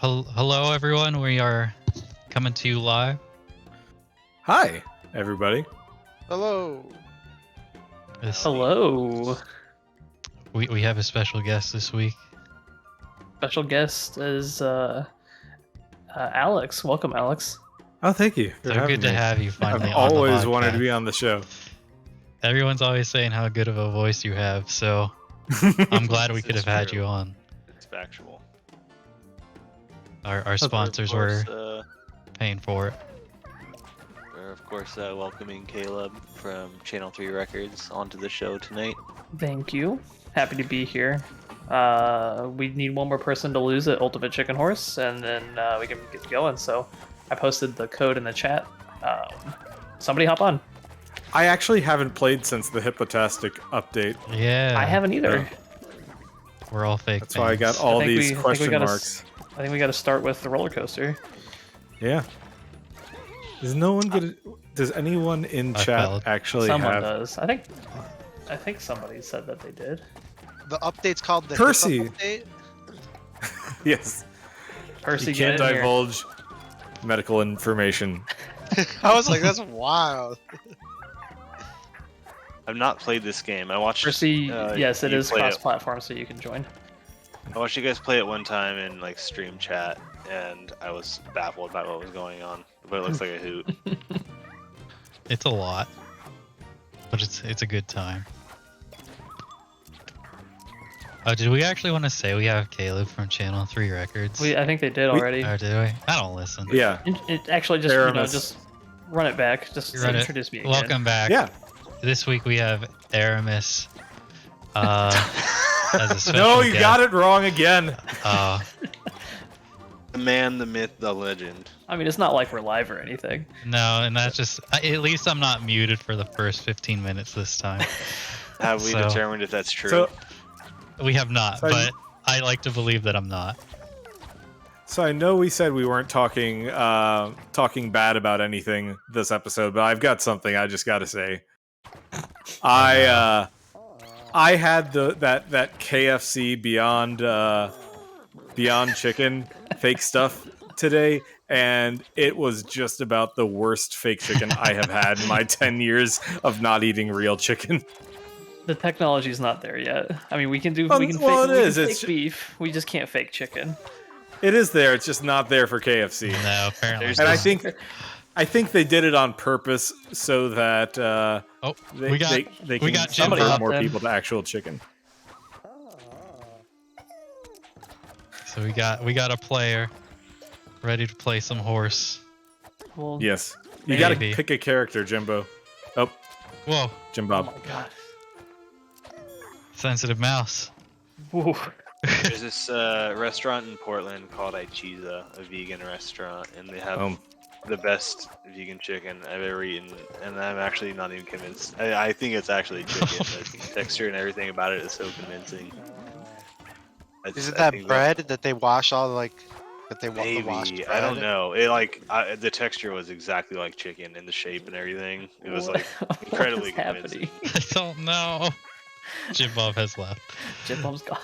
Hello, everyone. We are coming to you live. Hi, everybody. Hello. Hello. We have a special guest this week. Special guest is Alex. Welcome, Alex. Oh, thank you for So having good to me. have you I've finally on the always wanted to podcast. be on the show. Everyone's always saying how good of a voice you have, so I'm glad we could have had you on. It's factual. Our sponsors were paying for it. We're of course welcoming Caleb from Channel 3 Records onto the show tonight. Thank you. Happy to be here. We need one more person to lose at Ultimate Chicken Horse, and then we can get going. So I posted the code in the chat. Somebody hop on. I actually haven't played since the Hippotastic update. Yeah. I haven't either. We're all fake. That's why I got all these question marks. I think we got to start with the roller coaster. Yeah. Does no one get it? Does anyone in chat actually Someone have? does. I think somebody said that they did. The update's called the Percy. HIPAA update. Yes. Percy, You can't get in here. divulge medical information. I was like, that's wild. I've not played this game. I watched Percy, yes, it you is play cross-platform, so you can join. I watched you guys play it one time in like stream chat, and I was baffled by what was going on. But it looks like a hoot. It's a lot, but it's a good time. Oh, did we actually want to say we have Caleb from Channel 3 Records? I think they did already. Or did we? I don't listen. Yeah. Actually, just Aramis. just run it back. Just Run it. introduce me again. Welcome back. Yeah. This week we have Aramis as a special No, you guest. got it wrong again. The man, the myth, the legend. I mean, it's not like we're live or anything. No, and that's just at least I'm not muted for the first 15 minutes this time. Have we So- determined if that's true? So, We have not, So but I like to believe that I'm not. so I know we said we weren't talking bad about anything this episode, but I've got something I just got to say. I had that KFC Beyond Chicken fake stuff today, and it was just about the worst fake chicken I have had in my 10 years of not eating real chicken. The technology's not there yet. I mean, we can Well, fake it's beef. We just can't fake chicken. It is there, it's just not there for KFC. No, apparently. There's And this- I think they did it on purpose so that they, we got they we can got Jim convert Bob more then. people to actual chicken. So we got a player ready to play some horse. Well, Yes. You gotta Maybe. pick a character, Jimbo. Oh, Whoa, Jim oh Bob. my god. sensitive mouse. Ooh. There's this restaurant in Portland called Ichiza, a vegan restaurant, and they have the best vegan chicken I've ever eaten, and I'm actually not even convinced. I think it's actually chicken. The texture and everything about it is so convincing. Isn't I that think bread that they wash all that they want the washed Maybe bread? I don't know. It the texture was exactly like chicken in the shape and everything. It was like incredibly What is happening? I don't know. Jim Bob has left. Jim Bob's gone.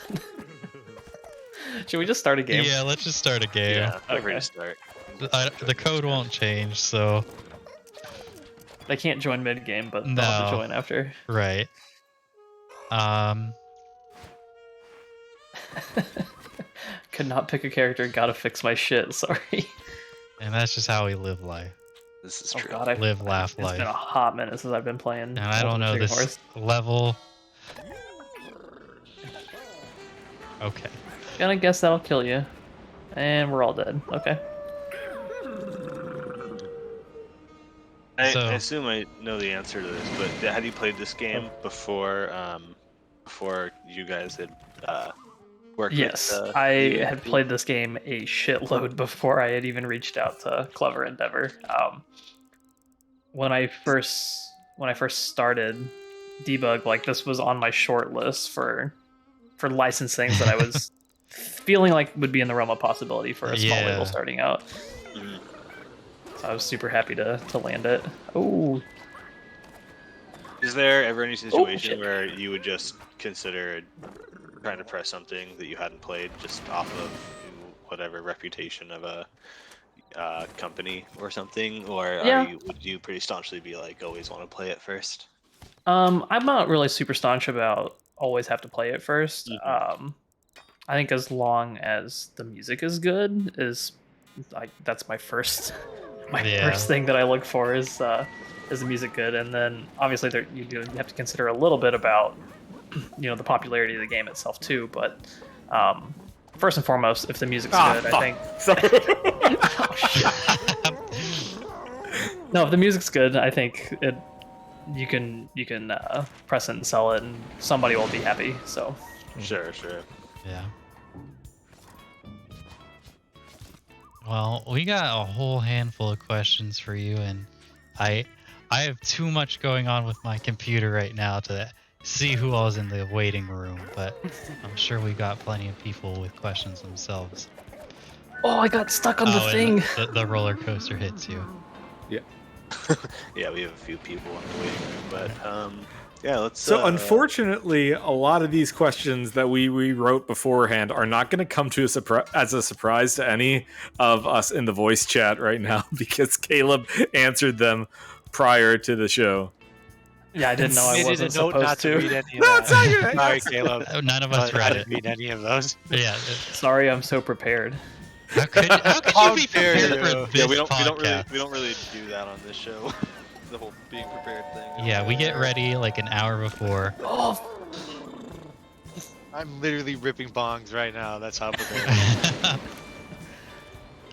Should we just start a game? Yeah, let's just start a game. Yeah, feel free Okay. to start. The code won't change, so They can't join mid game, but they'll have to No. join after. right. Could not pick a character. Gotta fix my shit. Sorry. And that's just how we live life. This is Oh true. god, Live, laugh, it's been a life. hot minute since I've been playing. And I don't know Ultimate Chicken this Horse. level. Okay. Gonna guess that'll kill you, and we're all dead. Okay. I So- assume I know the answer to this, but had you played this game before you guys had worked Yes, with? I had played this game a shitload before I had even reached out to Clever Endeavor. When I first started Debug, like this was on my short list for licensed things that I was feeling like would be in the realm of possibility for a small Yeah. label starting out. Mhm. So I was super happy to land it. Oh, Is there ever any situation shit. where you would just consider trying to press something that you hadn't played just off of whatever reputation of a company or something, or Yeah. would you pretty staunchly be like always want to play it first? I'm not really super staunch about always have to play it first. I think as long as the music is good, is like that's my first first thing that I look for is the music good, and then obviously there you have to consider a little bit about the popularity of the game itself too. But first and foremost, if the music's good, I think. Oh, shit. No, if the music's good, I think you can press it and sell it, and somebody will be happy. So. Sure. Yeah. Well, we got a whole handful of questions for you, and I have too much going on with my computer right now to see who all's in the waiting room, but I'm sure we got plenty of people with questions themselves. Oh, I got stuck on the thing. The roller coaster hits you. Yeah. Yeah, we have a few people in the waiting room, but yeah, let's. So unfortunately, a lot of these questions that we wrote beforehand are not going to come to as a surprise to any of us in the voice chat right now because Caleb answered them prior to the show. Yeah, I didn't know I wasn't supposed not to read any of No, that. it's not your. Sorry, Caleb. None of us I read didn't it. read any of those. Yeah. Sorry, I'm so prepared. How could you be prepared for this yeah, we don't really do that on this show. The whole being prepared thing. Yeah, we get ready like an hour before. Oh, I'm literally ripping bongs right now. That's how prepared.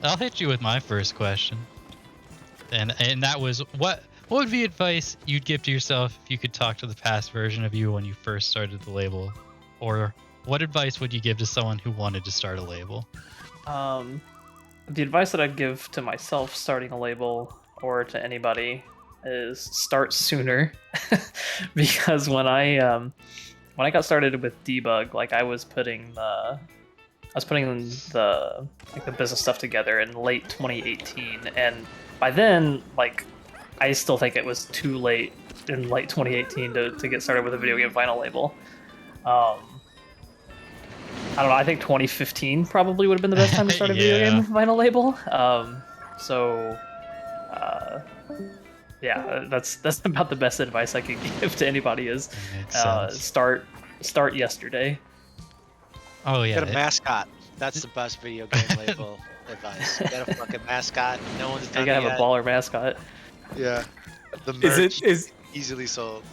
I'll hit you with my first question, and that was what would be advice you'd give to yourself if you could talk to the past version of you when you first started the label, or what advice would you give to someone who wanted to start a label? The advice that I'd give to myself starting a label or to anybody is start sooner, because when I got started with Debug, like I was putting the business stuff together in late 2018, and by then, like, I still think it was too late in late 2018 to get started with a video game vinyl label. I don't know. I think 2015 probably would have been the best time to start a video game vinyl label. Yeah, that's about the best advice I could give to anybody is start yesterday. Oh yeah. Get a mascot. That's the best video game label advice. Get a fucking mascot. No one's done You gotta it have a baller mascot. Yeah. The merch is easily sold.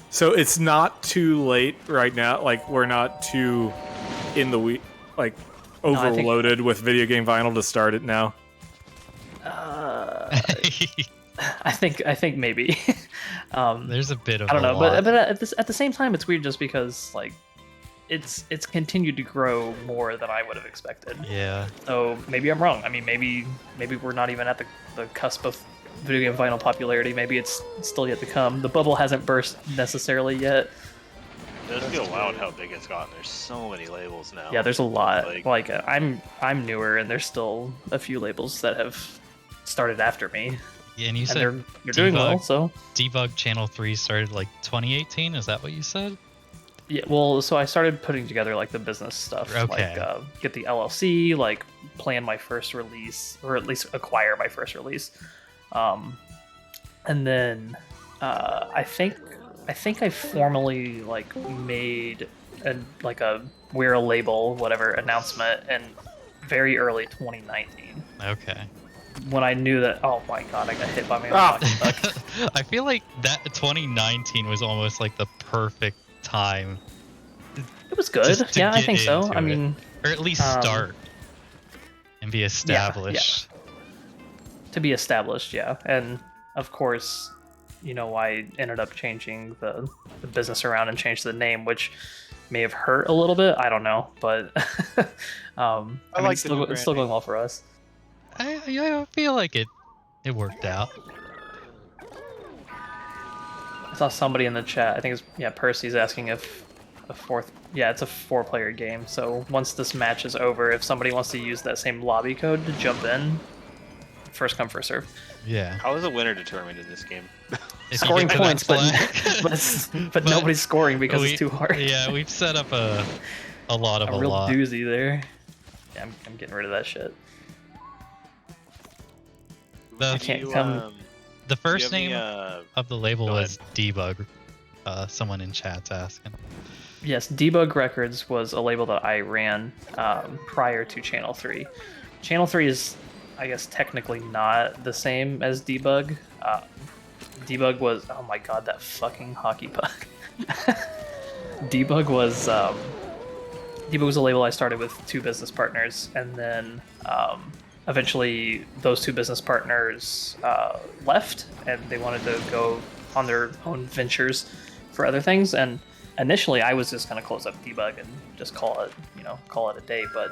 So it's not too late right now. Like we're not too in the week, like overloaded with video game vinyl to start it now. I think maybe. There's a bit of. I don't know, but at the same time, it's weird just because like it's continued to grow more than I would have expected. Yeah. So maybe I'm wrong. I mean, maybe we're not even at the cusp of video game vinyl popularity. Maybe it's still yet to come. The bubble hasn't burst necessarily yet. It does feel wild how big it's gotten. There's so many labels now. Yeah, there's a lot. Like I'm newer, and there's still a few labels that have started after me. Yeah, and you said they're doing well. So Debug Channel 3 started like 2018. Is that what you said? Yeah. Well, so I started putting together like the business stuff. Okay. Like get the LLC, like plan my first release, or at least acquire my first release. And then I think I formally like made we're a label whatever announcement in very early 2019. Okay. When I knew that, oh my god, I got hit by my own fucking duck. I feel like that 2019 was almost like the perfect time. It was good. Yeah, I think so. into I it. mean, Or at least start and be established. to be established, yeah. And of course, I ended up changing the business around and changed the name, which may have hurt a little bit. I don't know, but I mean, it's still going well for us. I feel like it worked out. I saw somebody in the chat. I think it's Percy's asking if a fourth. Yeah, it's a 4-player game. So once this match is over, if somebody wants to use that same lobby code to jump in, first come first serve. Yeah. How is a winner determined in this game? Scoring points, but nobody's scoring because it's too hard. Yeah, we've set up a lot of a real doozy there. Yeah, I'm getting rid of that shit. The, can't come- the first do you name have of the label go was Debug. Someone in chat's asking. Yes, Debug Records was a label that I ran prior to Channel 3. Channel 3 is, I guess, technically not the same as Debug. Debug was, oh my god, that fucking hockey puck. Debug was a label I started with two business partners, and then eventually those two business partners left, and they wanted to go on their own ventures for other things. And initially, I was just gonna close up Debug and just call it a day. But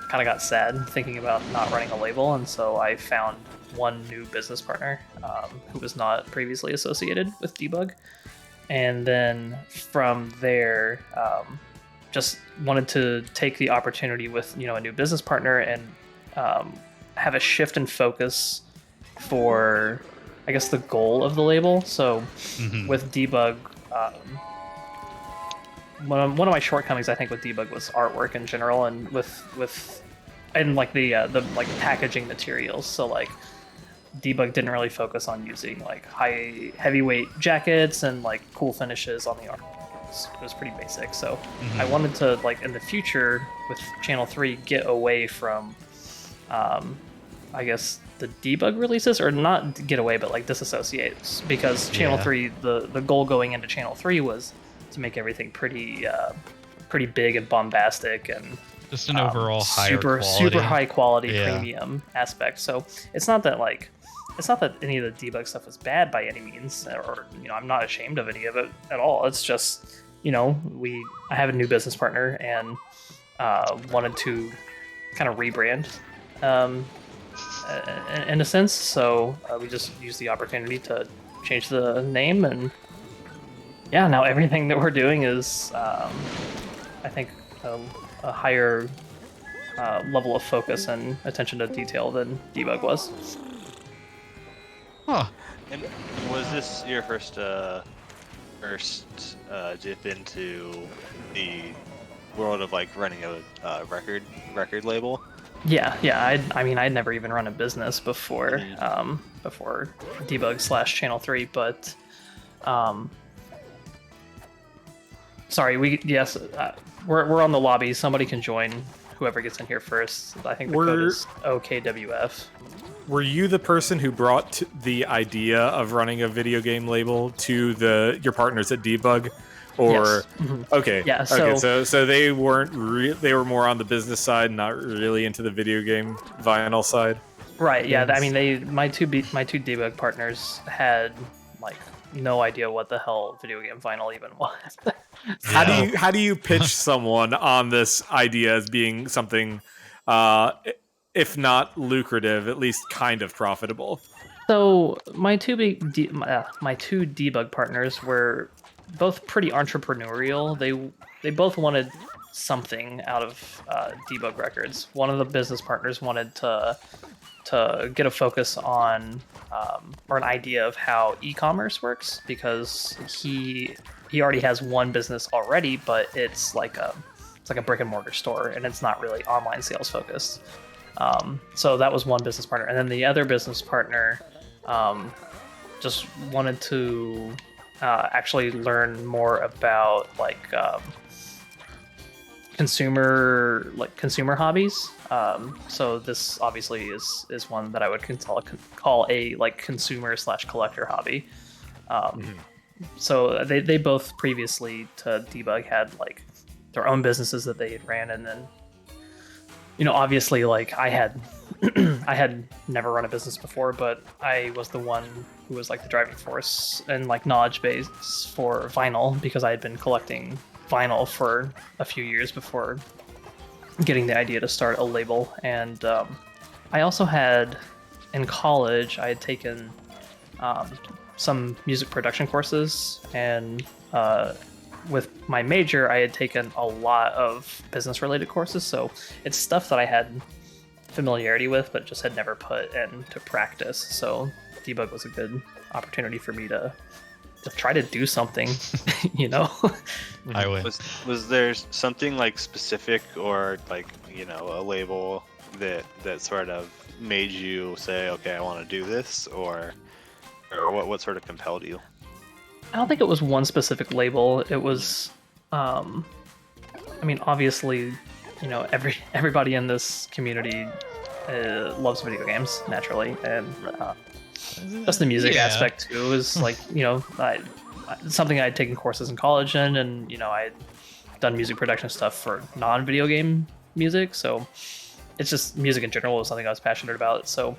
kind of got sad thinking about not running a label, and so I found one new business partner who was not previously associated with Debug. And then from there, just wanted to take the opportunity with a new business partner and have a shift in focus for, I guess, the goal of the label. So with Debug, one of my shortcomings I think with Debug was artwork in general, and with like the packaging materials. So like Debug didn't really focus on using like heavyweight jackets and like cool finishes on the art. It was pretty basic. So I wanted to, like, in the future with Channel 3, get away from I guess the Debug releases, or not get away, but like disassociate, because Channel 3, the goal going into Channel 3 was to make everything pretty big and bombastic and just an overall super high quality premium aspect. So it's not that any of the Debug stuff was bad by any means, or I'm not ashamed of any of it at all. It's just I have a new business partner and wanted to kind of rebrand in a sense. So we just used the opportunity to change the name, and yeah, now everything that we're doing is I think a higher level of focus and attention to detail than Debug was. Huh. And was this your first dip into the world of like running a record label? Yeah. I'd never even run a business before before Debug / Channel 3, but sorry, we're on the lobby. Somebody can join. Whoever gets in here first. I think the code is OKWF. Were you the person who brought the idea of running a video game label to your partners at Debug? Or yes. Okay. Yeah, so they weren't they were more on the business side, not really into the video game vinyl side. Right. Yeah. I mean, my two Debug partners had like no idea what the hell video game vinyl even was. How do you pitch someone on this idea as being something, if not lucrative, at least kind of profitable? So my two Debug partners were both pretty entrepreneurial. They both wanted something out of Debug Records. One of the business partners wanted to get a focus on or an idea of how e-commerce works, because he already has one business already, but it's like a brick and mortar store, and it's not really online sales focused. So that was one business partner, and then the other business partner just wanted to actually learn more about consumer hobbies. So this obviously is one that I would call a consumer / collector hobby. So they both previously to Debug had their own businesses that they had ran, and then obviously I had I had never run a business before, but I was the one who was the driving force and knowledge base for vinyl, because I had been collecting vinyl for a few years before getting the idea to start a label. And I also had, in college, I had taken some music production courses, and with my major, I had taken a lot of business-related courses, so it's stuff that I had familiarity with, but just had never put into practice. So Debug was a good opportunity for me to just try to do something, you know. I win. Was there something like specific or like a label that sort of made you say, okay, I want to do this, or what sort of compelled you? I don't think it was one specific label. It was, I mean, obviously, everybody in this community loves video games naturally, and just the music Yeah. aspect too is like, something I had taken courses in college in, and I had done music production stuff for non-video game music, so it's just music in general was something I was passionate about. So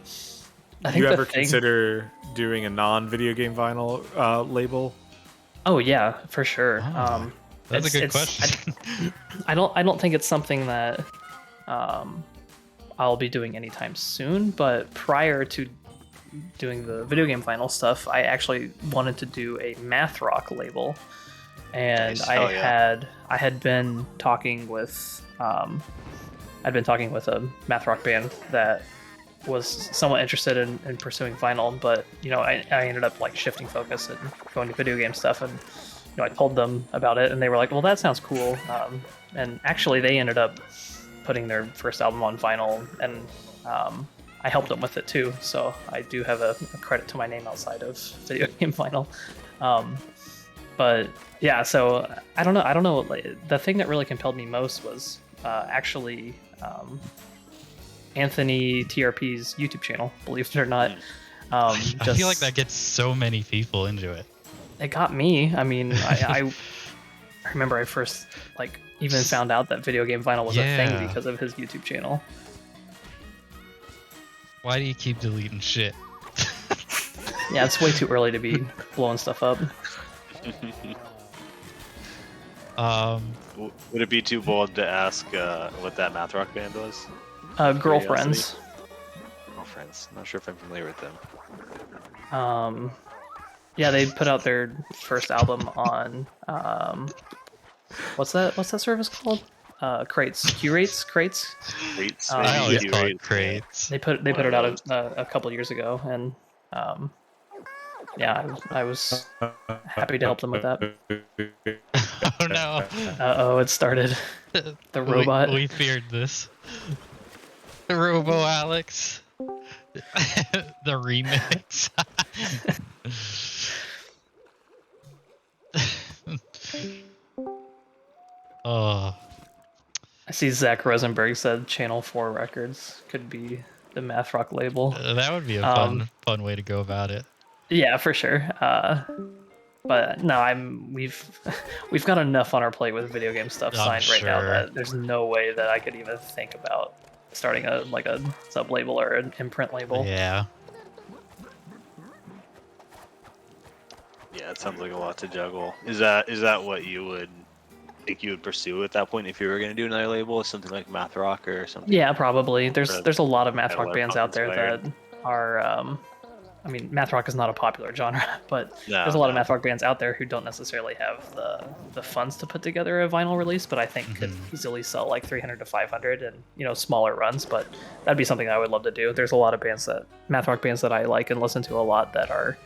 I think you ever consider doing a non-video game vinyl label? Oh yeah, for sure. Oh, that's a good question. I don't think it's something that I'll be doing anytime soon, but prior to doing the video game vinyl stuff, I actually wanted to do a math rock label, and Nice. I had been talking with a math rock band that was somewhat interested in pursuing vinyl, but I ended up like shifting focus and going to video game stuff, and I told them about it, and they were like, well, that sounds cool, and actually they ended up putting their first album on vinyl, and I helped them with it too, so I do have a credit to my name outside of video game vinyl. But yeah, so I don't know. Like, the thing that really compelled me most was actually Anthony TRP's YouTube channel, believe it or not. I feel like that gets so many people into it. It got me. I mean, I remember I first even found out that video game vinyl was a thing because of his YouTube channel. Why do you keep deleting shit? Yeah, it's way too early to be blowing stuff up. Would it be too bold to ask what that math rock band was? Girlfriends. Girlfriends. Not sure if I'm familiar with them. Yeah, they put out their first album on what's that service called? Crates. Crates. Crates. I always maybe call Crates. it crates. They put it out a couple years ago, and yeah, I was happy to help them with that. Oh no. Oh, it started. The robot. We feared this. The Robo Alex. The remix. Oh. I see Zach Rosenberg said Channel 4 Records could be the math rock label. That would be a fun way to go about it. Yeah, for sure. But no, we've got enough on our plate with video game stuff signed right now that there's no way that I could even think about starting a sub label or an imprint label. Yeah. Yeah, it sounds like a lot to juggle. Is that what you would think you would pursue at that point if you were going to do another label, something like math rock or something? Yeah, probably. There's a lot of math rock bands out there inspired. that are. I mean, math rock is not a popular genre, but there's a lot of math rock bands out there who don't necessarily have the funds to put together a vinyl release, but I think could easily sell like 300 to 500 and smaller runs. But that'd be something I would love to do. There's a lot of math rock bands that I like and listen to a lot that are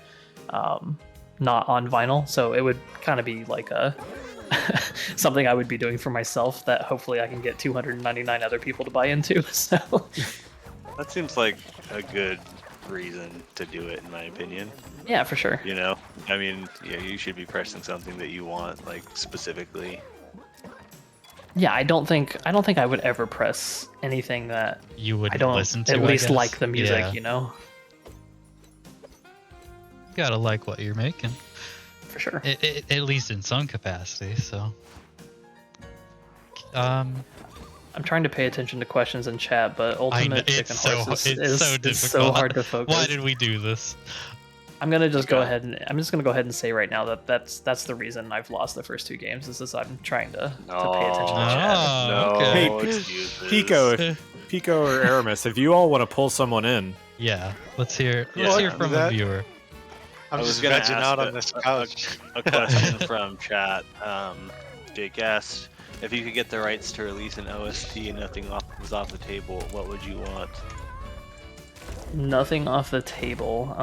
not on vinyl, so it would kind of be like a something I would be doing for myself that hopefully I can get 299 other people to buy into. So that seems like a good reason to do it, in my opinion. Yeah, for sure. I mean, yeah, you should be pressing something that you want, like, specifically. Yeah, I don't think I would ever press anything that you would listen to. At least like the music, You gotta like what you're making. For sure. At least in some capacity. So. I'm trying to pay attention to questions in chat, but Ultimate Chicken Horse is so hard to focus. Why did we do this? I'm gonna just go ahead and say right now that that's the reason I've lost the first two games. Is I'm trying to pay attention to chat. No, okay. Hey, Pico or Aramis, if you all want to pull someone in. Yeah, let's hear from a viewer. I'm just vegging out on this couch. A question from chat. Jake asked, if you could get the rights to release an OST and nothing was off the table, what would you want? Nothing off the table.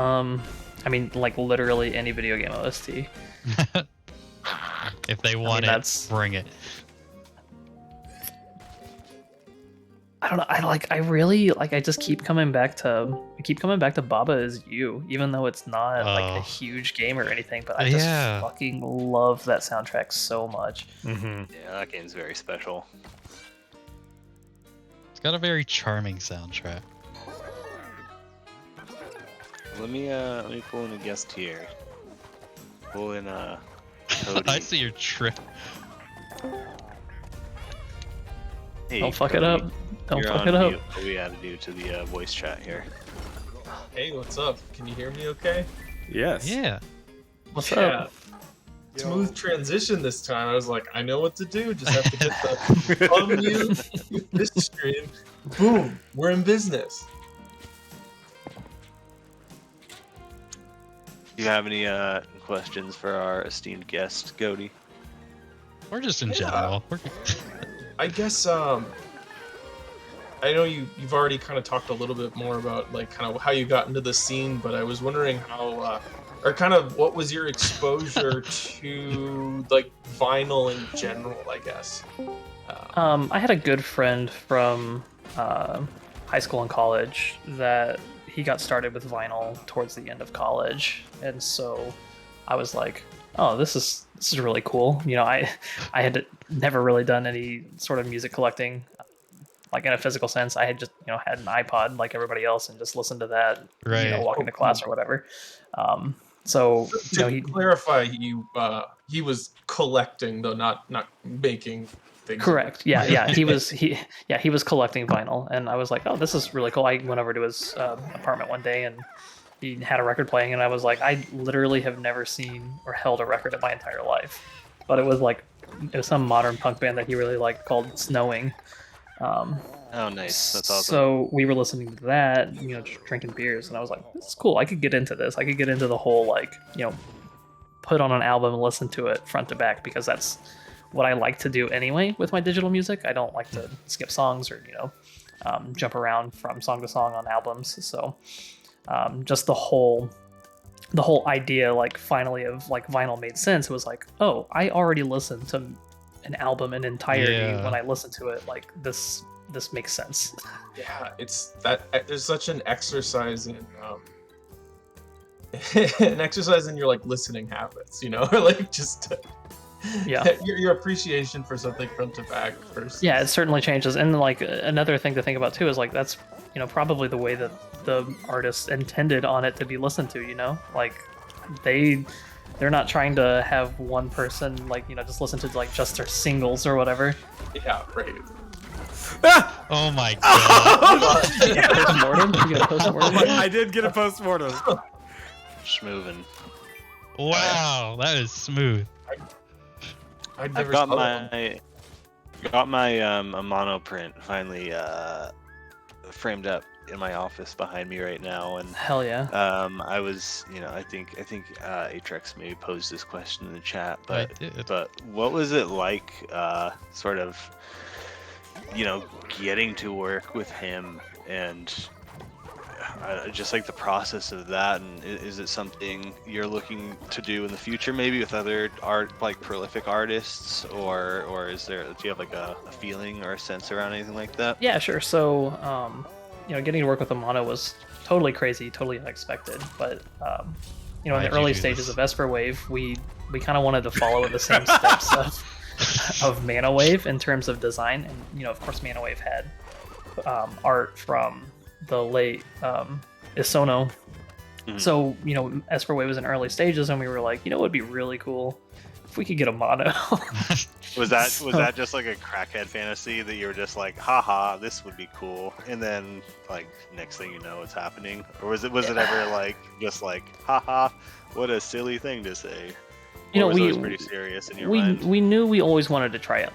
I mean, like literally any video game OST. If they want it, bring it. I don't know. I really like. I just keep coming back to. I keep coming back to Baba Is You, even though it's not like a huge game or anything. But I just fucking love that soundtrack so much. Mm-hmm. Yeah, that game's very special. It's got a very charming soundtrack. Let me pull in a guest here. Pull in Cody. I see your trip. Hey, Don't fuck Cody, it up. Don't you're fuck on it up. mute. What do we add to do to the voice chat here? Hey, what's up? Can you hear me okay? Yes. Yeah. What's Yeah. up? Smooth transition this time. I was like, I know what to do. Just have to get the unmute this stream. Boom, we're in business. Do you have any questions for our esteemed guest, Cody? Or just in Yeah. general. I guess I know you've already kind of talked a little bit more about like kind of how you got into the scene, but I was wondering how or kind of what was your exposure to like vinyl in general, I guess. I had a good friend from high school and college that he got started with vinyl towards the end of college, and so I was like, oh, this is really cool. You know, I had never really done any sort of music collecting, like in a physical sense. I had just had an iPod like everybody else and just listened to that, Right. walking to class or whatever. So To clarify, he was collecting though, not making things. Correct. Yeah. He was collecting vinyl, and I was like, oh, this is really cool. I went over to his apartment one day, and he had a record playing, and I was like, I literally have never seen or held a record in my entire life, but it was some modern punk band that he really liked called Snowing. Oh, nice. That's awesome. So we were listening to that, just drinking beers, and I was like, this is cool. I could get into this. I could get into the whole put on an album and listen to it front to back, because that's what I like to do anyway with my digital music. I don't like to skip songs or jump around from song to song on albums. So just the whole idea finally of vinyl made sense. It was like, oh, I already listened to an album in entirety. When I listen to it, this makes sense. Yeah, it's that there's such an exercise in your listening habits, or just your appreciation for something front to back first. Yeah, it certainly changes. And another thing to think about too is that's probably the way that the artist intended on it to be listened to. They're not trying to have one person just listen to just their singles or whatever. Yeah, right. Oh my god. Postmortem? You got a postmortem? I did get a postmortem. Schmoovin'. Wow, that is smooth. I've I've got my mono print finally framed up in my office behind me right now, and Hell yeah. I was, I think Atrex maybe posed this question in the chat, I but did. what was it like, sort of, getting to work with him, and just the process of that, and is it something you're looking to do in the future, maybe with other prolific artists, or do you have a feeling or a sense around anything like that? Yeah, sure. So, getting to work with Amano was totally crazy, totally unexpected. But, in Why'd the you early do stages this? of Esperwave, we kind of wanted to follow the same steps of Mana Wave in terms of design. And, of course, Mana Wave had art from the late Isono. Mhm. So, Esperwave was in early stages, and we were like, it would be really cool if we could get a mono. Was that just a crackhead fantasy that you were just like, haha, this would be cool, and then next thing you know it's happening? Or was it ever just haha, what a silly thing to say? Or was it always pretty serious in your mind? We knew we always wanted to try it.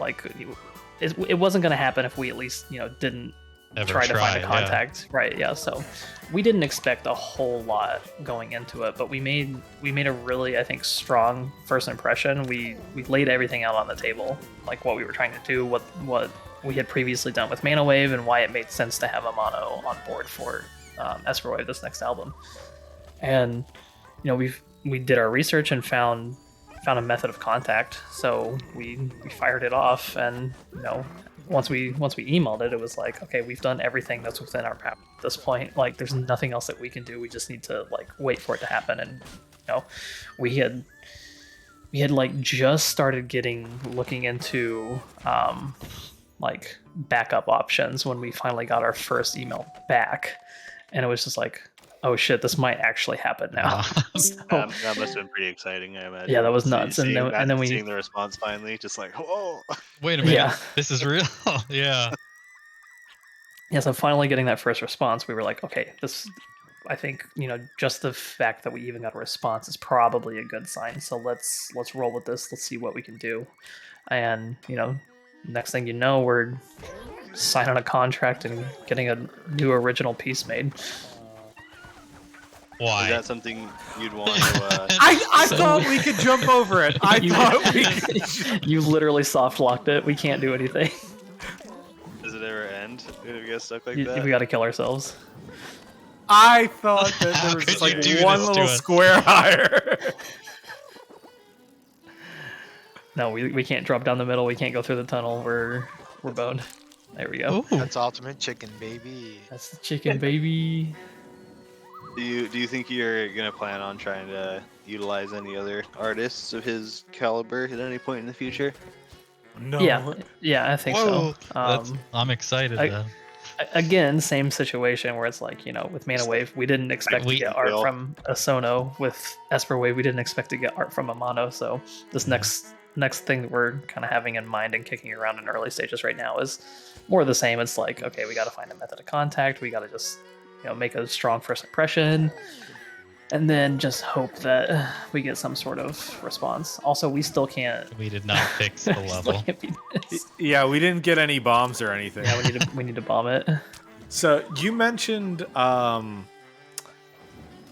It wasn't going to happen if we at least didn't Ever try to find a yeah. contact. Right, yeah. So we didn't expect a whole lot going into it, but we made a really, I think, strong first impression. We laid everything out on the table, what we were trying to do, what we had previously done with Mana Wave, and why it made sense to have a mono on board for Esperwave, this next album. And we did our research and found a method of contact. So we fired it off, and once we emailed it, it was like, okay, we've done everything that's within our power at this point. Like, there's nothing else that we can do. We just need to like wait for it to happen. And we had like just started looking into like backup options when we finally got our first email back, and it was just like, oh shit, this might actually happen now. So, that must have been pretty exciting, I imagine. yeah, that was nuts. And then seeing the response finally, just like, whoa. Wait a minute. Yeah. This is real. Yeah. Yeah, so finally getting that first response, we were like, okay, I think, just the fact that we even got a response is probably a good sign. So let's roll with this. Let's see what we can do. And, next thing you know, we're signing a contract and getting a new original piece made. Why? Is that something you'd want to... I thought we could jump over it. I thought we could. You literally soft locked it. We can't do anything. Does it ever end if you get stuck like that? We got to kill ourselves. I thought that there was could just like you do one this to little us? square higher. No, we can't drop down the middle. We can't go through the tunnel. We're boned. There we go. Ooh. That's ultimate chicken, baby. That's the chicken, baby. Do you think you're gonna plan on trying to utilize any other artists of his caliber at any point in the future? No. Yeah, I think Whoa. so. I'm excited. Then. Again, same situation where it's like, with Mana Wave, we didn't expect to get art from a Sono. With Esper Wave, we didn't expect to get art from a Mono. So this next thing that we're kind of having in mind and kicking around in early stages right now is more of the same. It's like, okay, we got to find a method of contact. We got to just make a strong first impression, and then just hope that we get some sort of response. Also, we still can't. We did not fix the level. Yeah, we didn't get any bombs or anything. Yeah, we need to bomb it. So you mentioned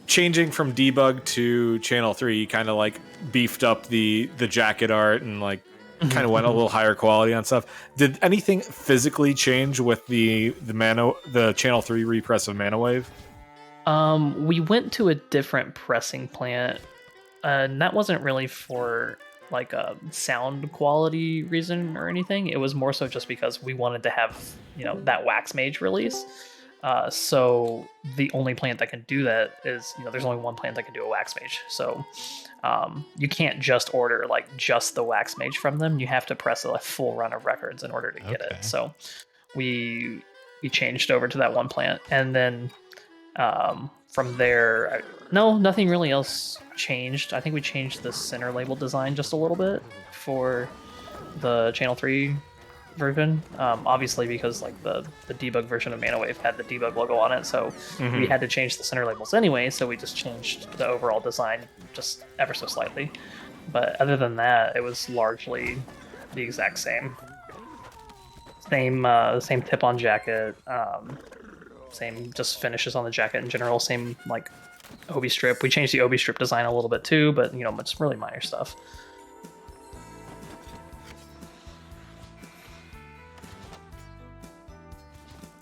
changing from debug to channel 3. You kind of like beefed up the jacket art and like kind of went a little higher quality on stuff. Did anything physically change with the channel 3 repress of Mana Wave? We went to a different pressing plant, and that wasn't really for like a sound quality reason or anything. It was more so just because we wanted to have that Wax Mage release. So the only plant that can do that is there's only one plant that can do a Wax Mage. So you can't just order like just the Wax Mage from them. You have to press a full run of records in order to get it. So we changed over to that one plant, and then from there, nothing really else changed. I think we changed the center label design just a little bit for the channel 3 version, obviously because like the debug version of Mana Wave had the debug logo on it, so we had to change the center labels anyway, so we just changed the overall design just ever so slightly. But other than that, it was largely the exact same tip on jacket, same just finishes on the jacket in general, same like obi strip. We changed the obi strip design a little bit too, but it's really minor stuff.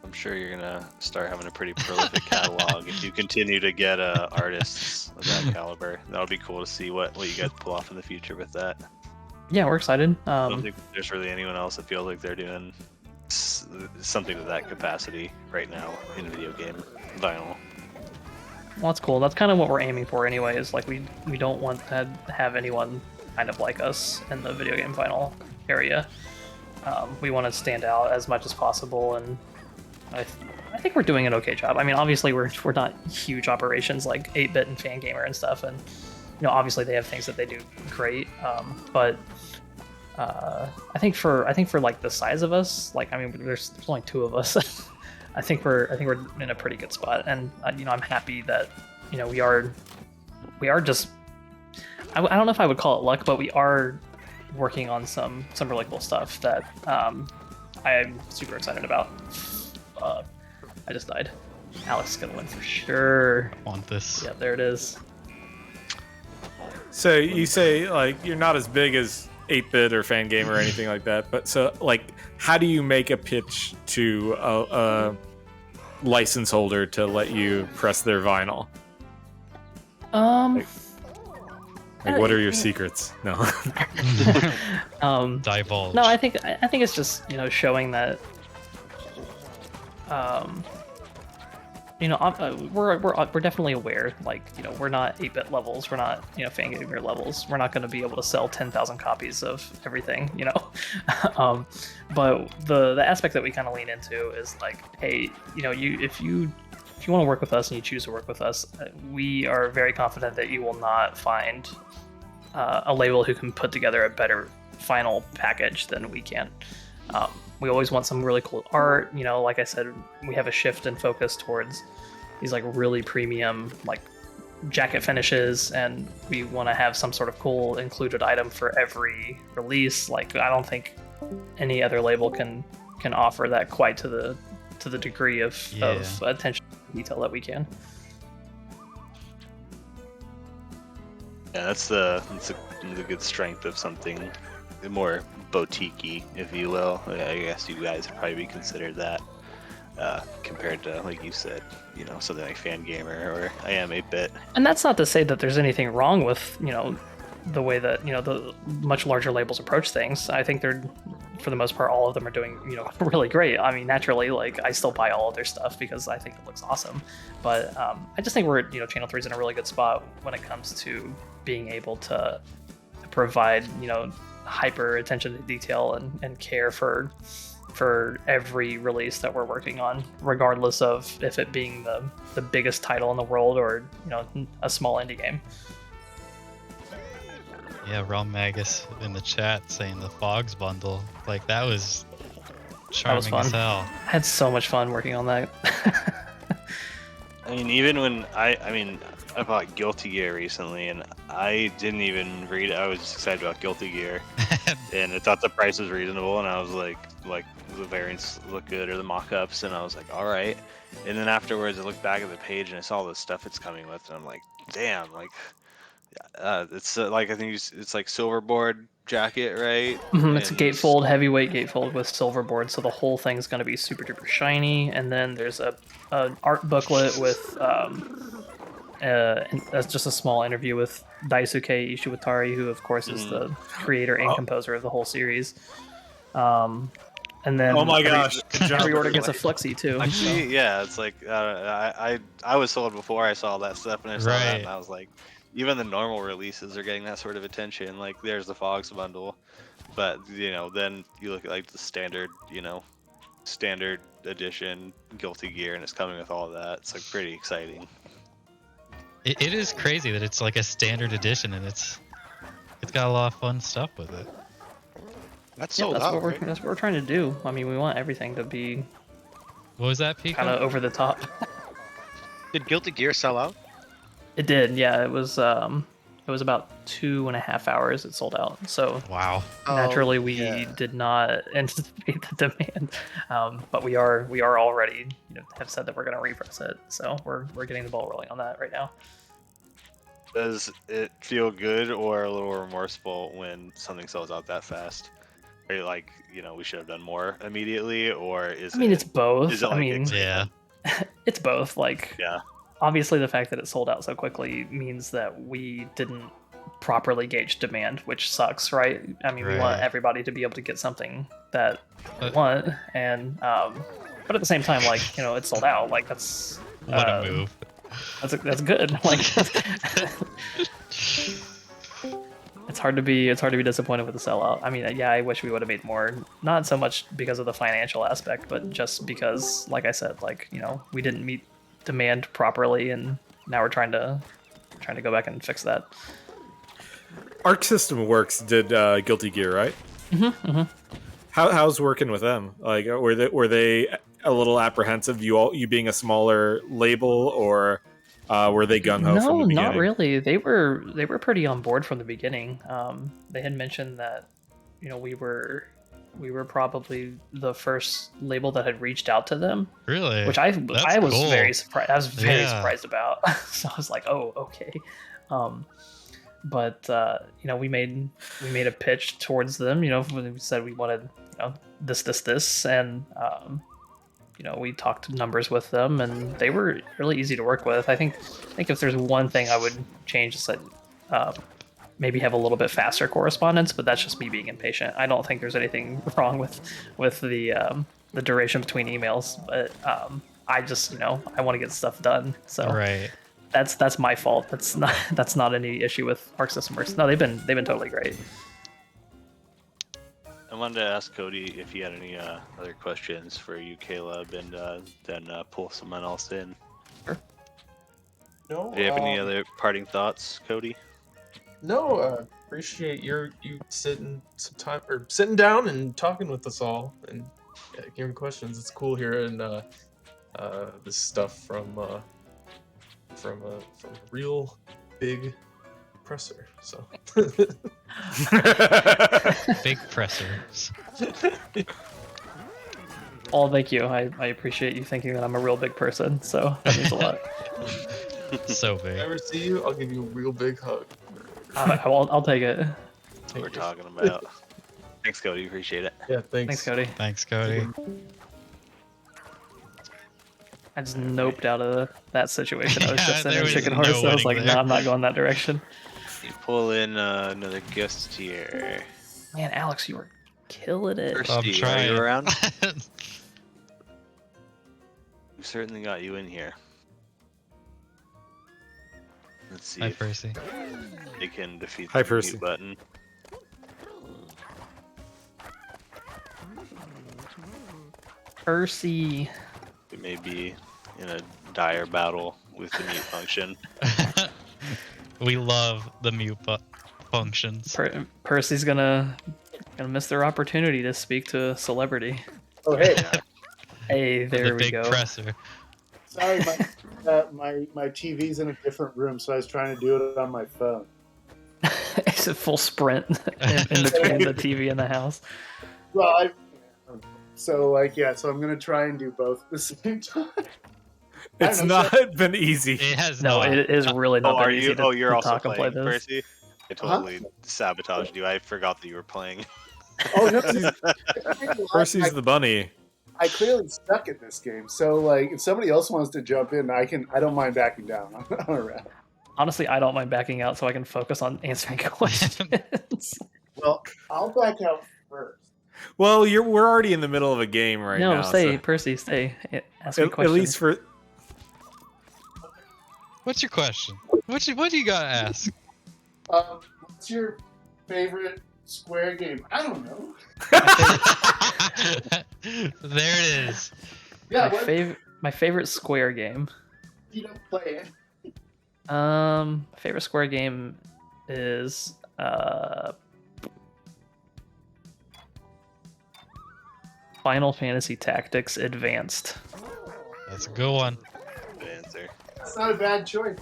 I'm sure you're gonna start having a pretty prolific catalog if you continue to get artists of that caliber. That'll be cool to see what you guys pull off in the future with that. Yeah, we're excied. I don't think there's really anyone else that feels like they're doing something to that capacity right now in video game vinyl. Well, that's cool. That's kind of what we're aiming for anyway, is like we don't want to have anyone kind of like us in the video game vinyl area. We want to stand out as much as possible, and I think we're doing an okay job. I mean, obviously we're not huge operations like 8-Bit and Fangamer and stuff, and obviously they have things that they do great, but I think for like the size of us, like, I mean, there's only 2 of us. I think we're in a pretty good spot, and I'm happy that we are just I don't know if I would call it luck, but we are working on some really cool stuff that I'm super excited about. I just died. Alex is gonna win for sure. Want this? Yeah, there it is. So you say like you're not as big as 8-Bit or Fangamer or anything like that, but so like how do you make a pitch to a license holder to let you press their vinyl? Um, Like, what are your secrets? No. Divulge. no, I think it's just showing that we're definitely aware. Like we're not 8-bit levels. We're not Fangamer levels. We're not going to be able to sell 10,000 copies of everything. But the aspect that we kind of lean into is like, hey, if you want to work with us and you choose to work with us, we are very confident that you will not find a label who can put together a better final package than we can. We always want some really cool art. Like I said, we have a shift in focus towards these like really premium like jacket finishes, and we want to have some sort of cool included item for every release. Like I don't think any other label can offer that quite to the degree of attention to detail that we can. Yeah, that's the good strength of something more boutique-y, if you will. I guess you guys would probably be considered that, compared to, like you said, something like Fangamer or I Am 8-Bit. And that's not to say that there's anything wrong with the way that the much larger labels approach things. I think they're, for the most part, all of them are doing really great. I mean, naturally, like I still buy all of their stuff because I think it looks awesome. But I just think we're Channel 3 is in a really good spot when it comes to being able to provide hyper attention to detail and care for every release that we're working on, regardless of if it being the biggest title in the world or a small indie game. Yeah, Realm Magus in the chat saying the Fogs bundle. Like that was charming fun. as hell. I had so much fun working on that. I mean, even when I bought Guilty Gear recently, and I didn't even read it. I was just excited about Guilty Gear, and I thought the price was reasonable, and I was like the variants look good or the mock-ups, and I was like, all right. And then afterwards, I looked back at the page and I saw all the stuff it's coming with, and I'm like, damn, like it's like I think it's like Silverboard jacket, right? It's a gatefold, heavyweight gatefold with silverboard, so the whole thing's going to be super duper shiny. And then there's an art booklet with that's just a small interview with Daisuke Ishiwatari, who of course is the creator and composer of the whole series. And then Oh my gosh! every order gets a flexi too. Actually, yeah, it's like I was sold before I saw that stuff, and I saw that, and I was like, even the normal releases are getting that sort of attention. Like there's the Fogs bundle, but then you look at like the standard edition Guilty Gear, and it's coming with all of that. It's like pretty exciting. It is crazy that it's like a standard edition, and it's got a lot of fun stuff with it. That's sold out, right? That's what we're trying to do. I mean, we want everything to be What was that, Pico? kind of over the top. Did Guilty Gear sell out? It did, yeah. It was about 2.5 hours. It sold out. So Wow. naturally, we did not anticipate the demand, but we are already have said that we're going to repress it. So we're getting the ball rolling on that right now. Does it feel good or a little remorseful when something sells out that fast? Are you like, we should have done more immediately, or is it's both. Is it like Yeah. It's both. Like, yeah. Obviously, the fact that it sold out so quickly means that we didn't properly gauge demand, which sucks, right? I mean, we want everybody to be able to get something that they want, and but at the same time, like it's sold out. Like that's What a move. That's good. Like it's hard to be disappointed with the sellout. I mean, yeah, I wish we would have made more. Not so much because of the financial aspect, but just because, like I said, like we didn't meet demand properly, and now we're trying to go back and fix that. Arc System Works did Guilty Gear, right? Mm-hmm. How's working with them? Like, were they a little apprehensive? You being a smaller label, or were they gun ho from the beginning? No, not really. They were pretty on board from the beginning. They had mentioned that we were probably the first label that had reached out to them. Really? Which I was cool. very surprised. I was very surprised about. So I was like, oh, okay. But we made a pitch towards them. We said we wanted this, and we talked numbers with them, and they were really easy to work with. I think if there's one thing I would change is that maybe have a little bit faster correspondence, but that's just me being impatient. I don't think there's anything wrong with the duration between emails, but I just I want to get stuff done. So Right. that's my fault. That's not any issue with Arc System Works. No, they've been totally great. I wanted to ask Cody if he had any other questions for you, Caleb, and then pull someone else in. No. Do you have any other parting thoughts, Cody? No. Appreciate you sitting down and talking with us all and giving questions. It's cool hearing this stuff from a real big presser. So. Big pressers. Well, thank you. I appreciate you thinking that I'm a real big person. So that means a lot. So If big. I ever see you, I'll give you a real big hug. I'll take it. That's what we're talking about. Thanks, Cody. Appreciate it. Yeah, Thanks, Cody. Thanks, Cody. I just noped out of that situation. I was Yeah, just in there a was chicken no horse. I was like, winning no, there. I'm not going that direction. You pull in another guest here. Man, Alex, you were killing it. First- I'm Are you trying. around? We certainly got you in here. Let's see Hi, if Percy. they can defeat Hi, the Percy. mute button. Percy. We may be in a dire battle with the mute function. We love the mute functions. Percy's gonna miss their opportunity to speak to a celebrity. Oh, hey. Yeah. Hey, there the we big go. presser. Sorry, my TV's in a different room, so I was trying to do it on my phone. It's a full sprint in between the TV and the house. Well, so I'm gonna try and do both at the same time. It's I don't know, not been easy. It has No, not. it is really not Oh, that are easy you? to, Oh, you're to also talk and play playing, this. Percy. I totally sabotaged you. I forgot that you were playing. Oh no, Percy's the bunny. I clearly suck at this game. So like, if somebody else wants to jump in, I don't mind backing down on a round. Honestly, I don't mind backing out so I can focus on answering questions. Well, I'll back out first. Well, we're already in the middle of a game right no, now. stay, so- Percy, stay. Ask me At questions. least for What's your question? What do you got to ask? What's your favorite Square game? I don't know. There it is. Yeah, my favorite Square game. you don't play it. Favorite Square game is Final Fantasy Tactics Advanced. That's a good one. Good answer. It's not a bad choice.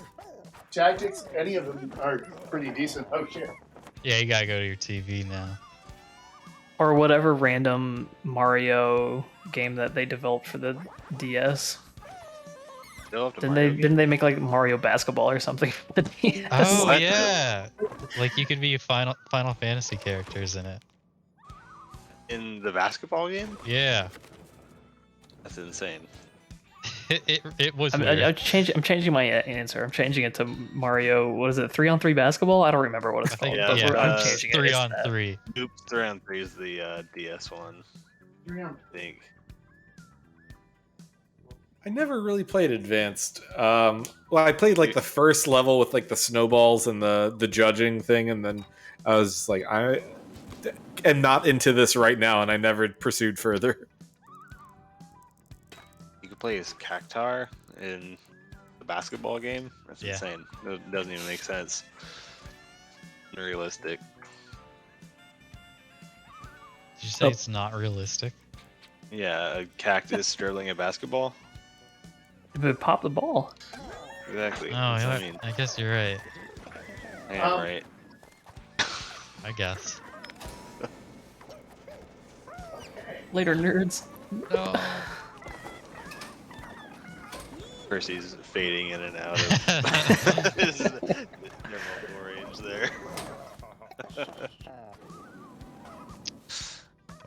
Tactics, any of them are pretty decent. Oh shit. Yeah, you gotta go to your TV now. Or whatever random Mario game that they developed for the DS. Still have to Didn't Mario they game? didn't they make like Mario Basketball or something for the DS? Oh What? yeah, like you could be Final Fantasy characters in it. In the basketball game? Yeah, That's insane. it was. I'm weird. changing my answer. I'm changing it to Mario. What is it? 3-on-3 basketball? I don't remember what it's I think called. yeah, but yeah, I'm changing it. Three It's on that. three. Oops, 3-on-3 is the DS one, I think. I never really played Advanced. Well, I played like the first level with like the snowballs and the judging thing, and then I was like, I am not into this right now, and I never pursued further. You could play as Cactar in the basketball game. That's Yeah. insane. It doesn't even make sense. Unrealistic. Did you say Oh. it's not realistic? Yeah, a cactus striddling a basketball. But pop the ball. Exactly. Oh, That's what yeah, I mean. I guess you're right. I am right. I guess. Later, nerds. No. Percy's fading in and out of his normal range there.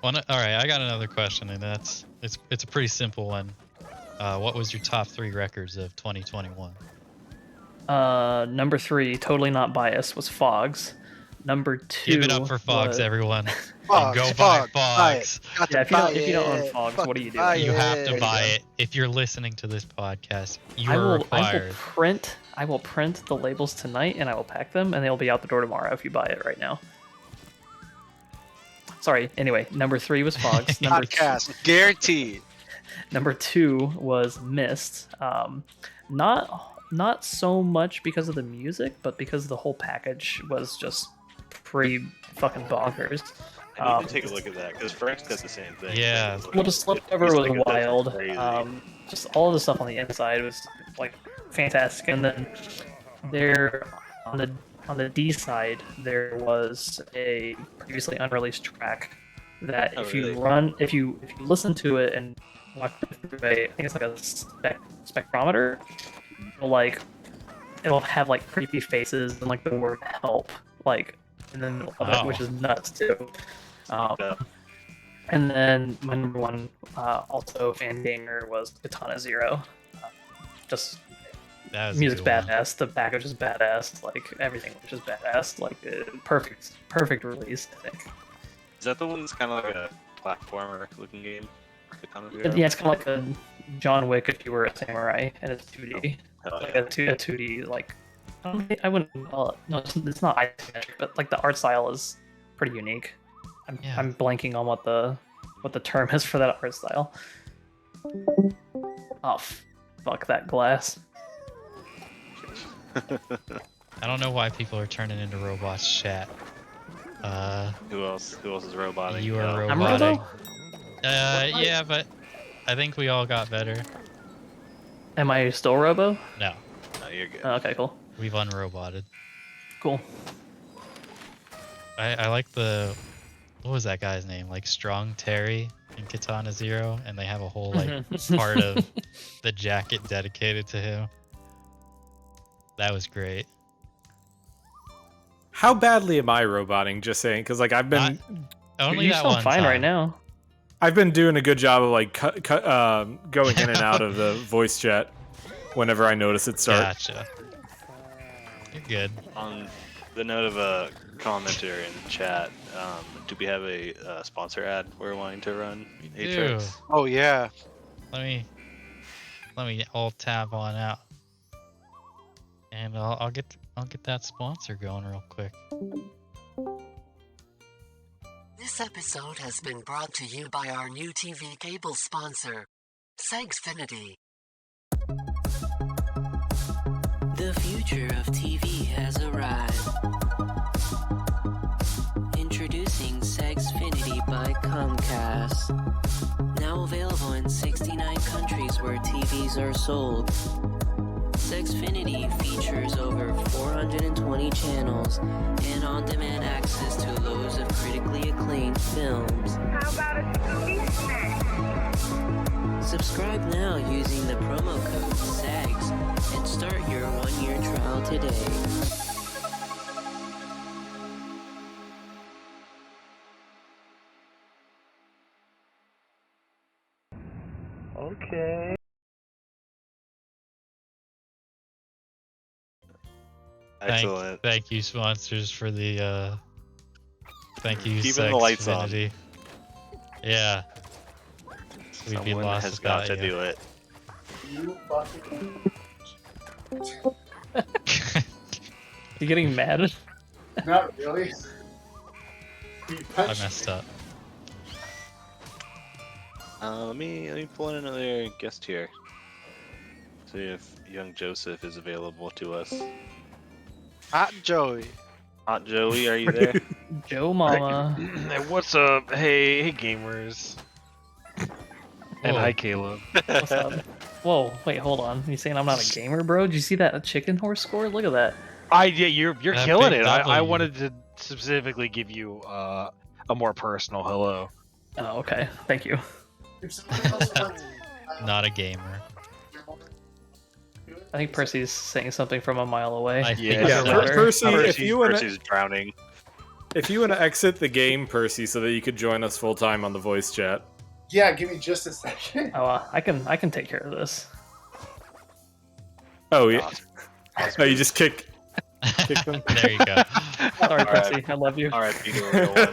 All right, I got another question, and It's a pretty simple one. What was your top 3 records of 2021? Number 3, totally not biased, was Fogs. Number 2, Give it up for Fogs, was... everyone. Fogs, Go buy Fogs, buy it. Fogs. Got to Yeah, buy if you don't own it. Fogs, what are you Fucking buy doing? You have to it. buy it. If you're listening to this podcast, you I are will required. print the labels tonight, and I will pack them, and they'll be out the door tomorrow if you buy it right now. Sorry. Anyway, number 3 was Fogs. Podcast guaranteed. Number 2 was Mist. Not so much because of the music, but because the whole package was just pretty fucking bonkers. I need to take a look at that because Frank's got the same thing. Yeah. Well, the slipcover It's was like, that's wild. crazy. Just all of the stuff on the inside was like fantastic. And then there on the D side there was a previously unreleased track that if you listen to it and watch it through I think it's like a spectrometer, it'll have like creepy faces and like the word help like in the middle of it, which is nuts too. And then my number 1 also fan gamer was Katana Zero. Just That was a music's good one. badass, the package is badass, like everything was just badass, like perfect release, I think. Is that the one that's kind of like a platformer looking game? Katana Zero? Yeah, it's kind of like a John Wick if you were a samurai, and it's 2D. Hell Like yeah. a 2D, like I wouldn't call it. No, it's not isometric, but like the art style is pretty unique. I'm blanking on what the term is for that art style. Oh, fuck that glass. I don't know why people are turning into robots. Chat. Who else is roboting? You are Oh, I'm roboting. Robo? Yeah, but I think we all got better. Am I still Robo? No, No, you're good. Okay, cool. we've unroboted. Cool. I like what was that guy's name? Like Strong Terry in Katana Zero, and they have a whole like part of the jacket dedicated to him. That was great. How badly am I roboting? Just saying, because like I've been Only You that sound one fine time. right now. I've been doing a good job of like going in and out of the voice chat whenever I notice it start. Gotcha. You're good. On the note of a commenter in the chat, do we have a sponsor ad we're wanting to run? We Atrix? do. Oh yeah. Let me alt tab on out, and I'll get that sponsor going real quick. This episode has been brought to you by our new TV cable sponsor, Segsfinity. The future of TV has arrived. Introducing Segsfinity by Comcast. Now available in 69 countries where TVs are sold. Segsfinity features over 420 channels and on-demand access to loads of critically acclaimed films. How about a Scooby snack? Subscribe now using the promo code SAGS and start your 1-year trial today. Okay. Excellent. Thank you, sponsors, for the thank you, Keeping the lights on. Segsfinity. Yeah. We'd be Someone lost has got without to you. do it. You fucking. You getting mad? Not really. You I punched messed me. up. Let me pull in another guest here. See if young Joseph is available to us. Hot Joey. Hot Joey, are you there? Joe Mama. Hey, what's up? Hey gamers. And Whoa. hi, Caleb. What's up? Whoa, wait, hold on. You saying I'm not a gamer, bro? Did you see that chicken horse score? Look at that. Yeah, you're That killing big it. I W. wanted to specifically give you a more personal hello. Oh, okay. Thank you. If somebody else wants Not a gamer. I think Percy's saying something from a mile away. I think Yeah, Yeah, so. Better. Percy, if you wanna Percy's drowning. exit the game, Percy, so that you could join us full time on the voice chat. Yeah, give me just a second. Oh, I can take care of this. Oh yeah. Oh, you just kick them. There you go. Sorry, All right. Quincy. I love you. All right, be the real one.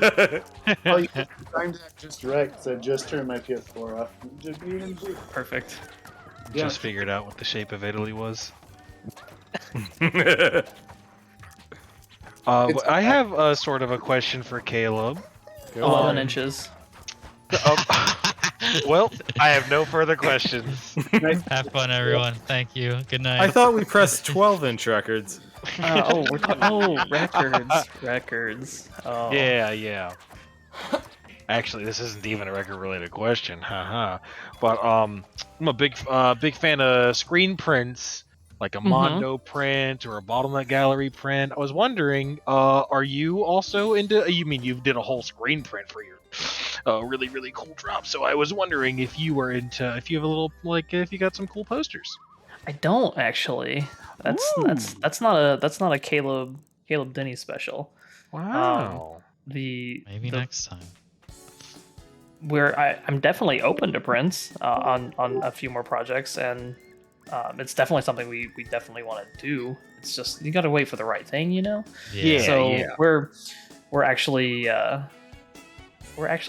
Oh, you timed that just right, because I just turned my PS4 off. Just even do. Perfect. Yeah. Just figured out what the shape of Italy was. I have a sort of a question for Caleb. 11 inches. Well, I have no further questions. Have fun, everyone. Thank you. Good night. I thought we pressed 12-inch records. We're talking. Oh, records. Oh. Yeah. Actually, this isn't even a record-related question, haha. But I'm a big fan of screen prints, like a Mondo print or a bottleneck gallery print. I was wondering, are you also into? You mean you did a whole screen print for your really really cool drop? So I was wondering if you were into, if you have a little if you got some cool posters. I don't actually. That's not a Caleb Denny special. Wow. Maybe next time. I'm definitely open to prints on a few more projects, and it's definitely something we definitely want to do. It's just you got to wait for the right thing, you know. Yeah. So we're actually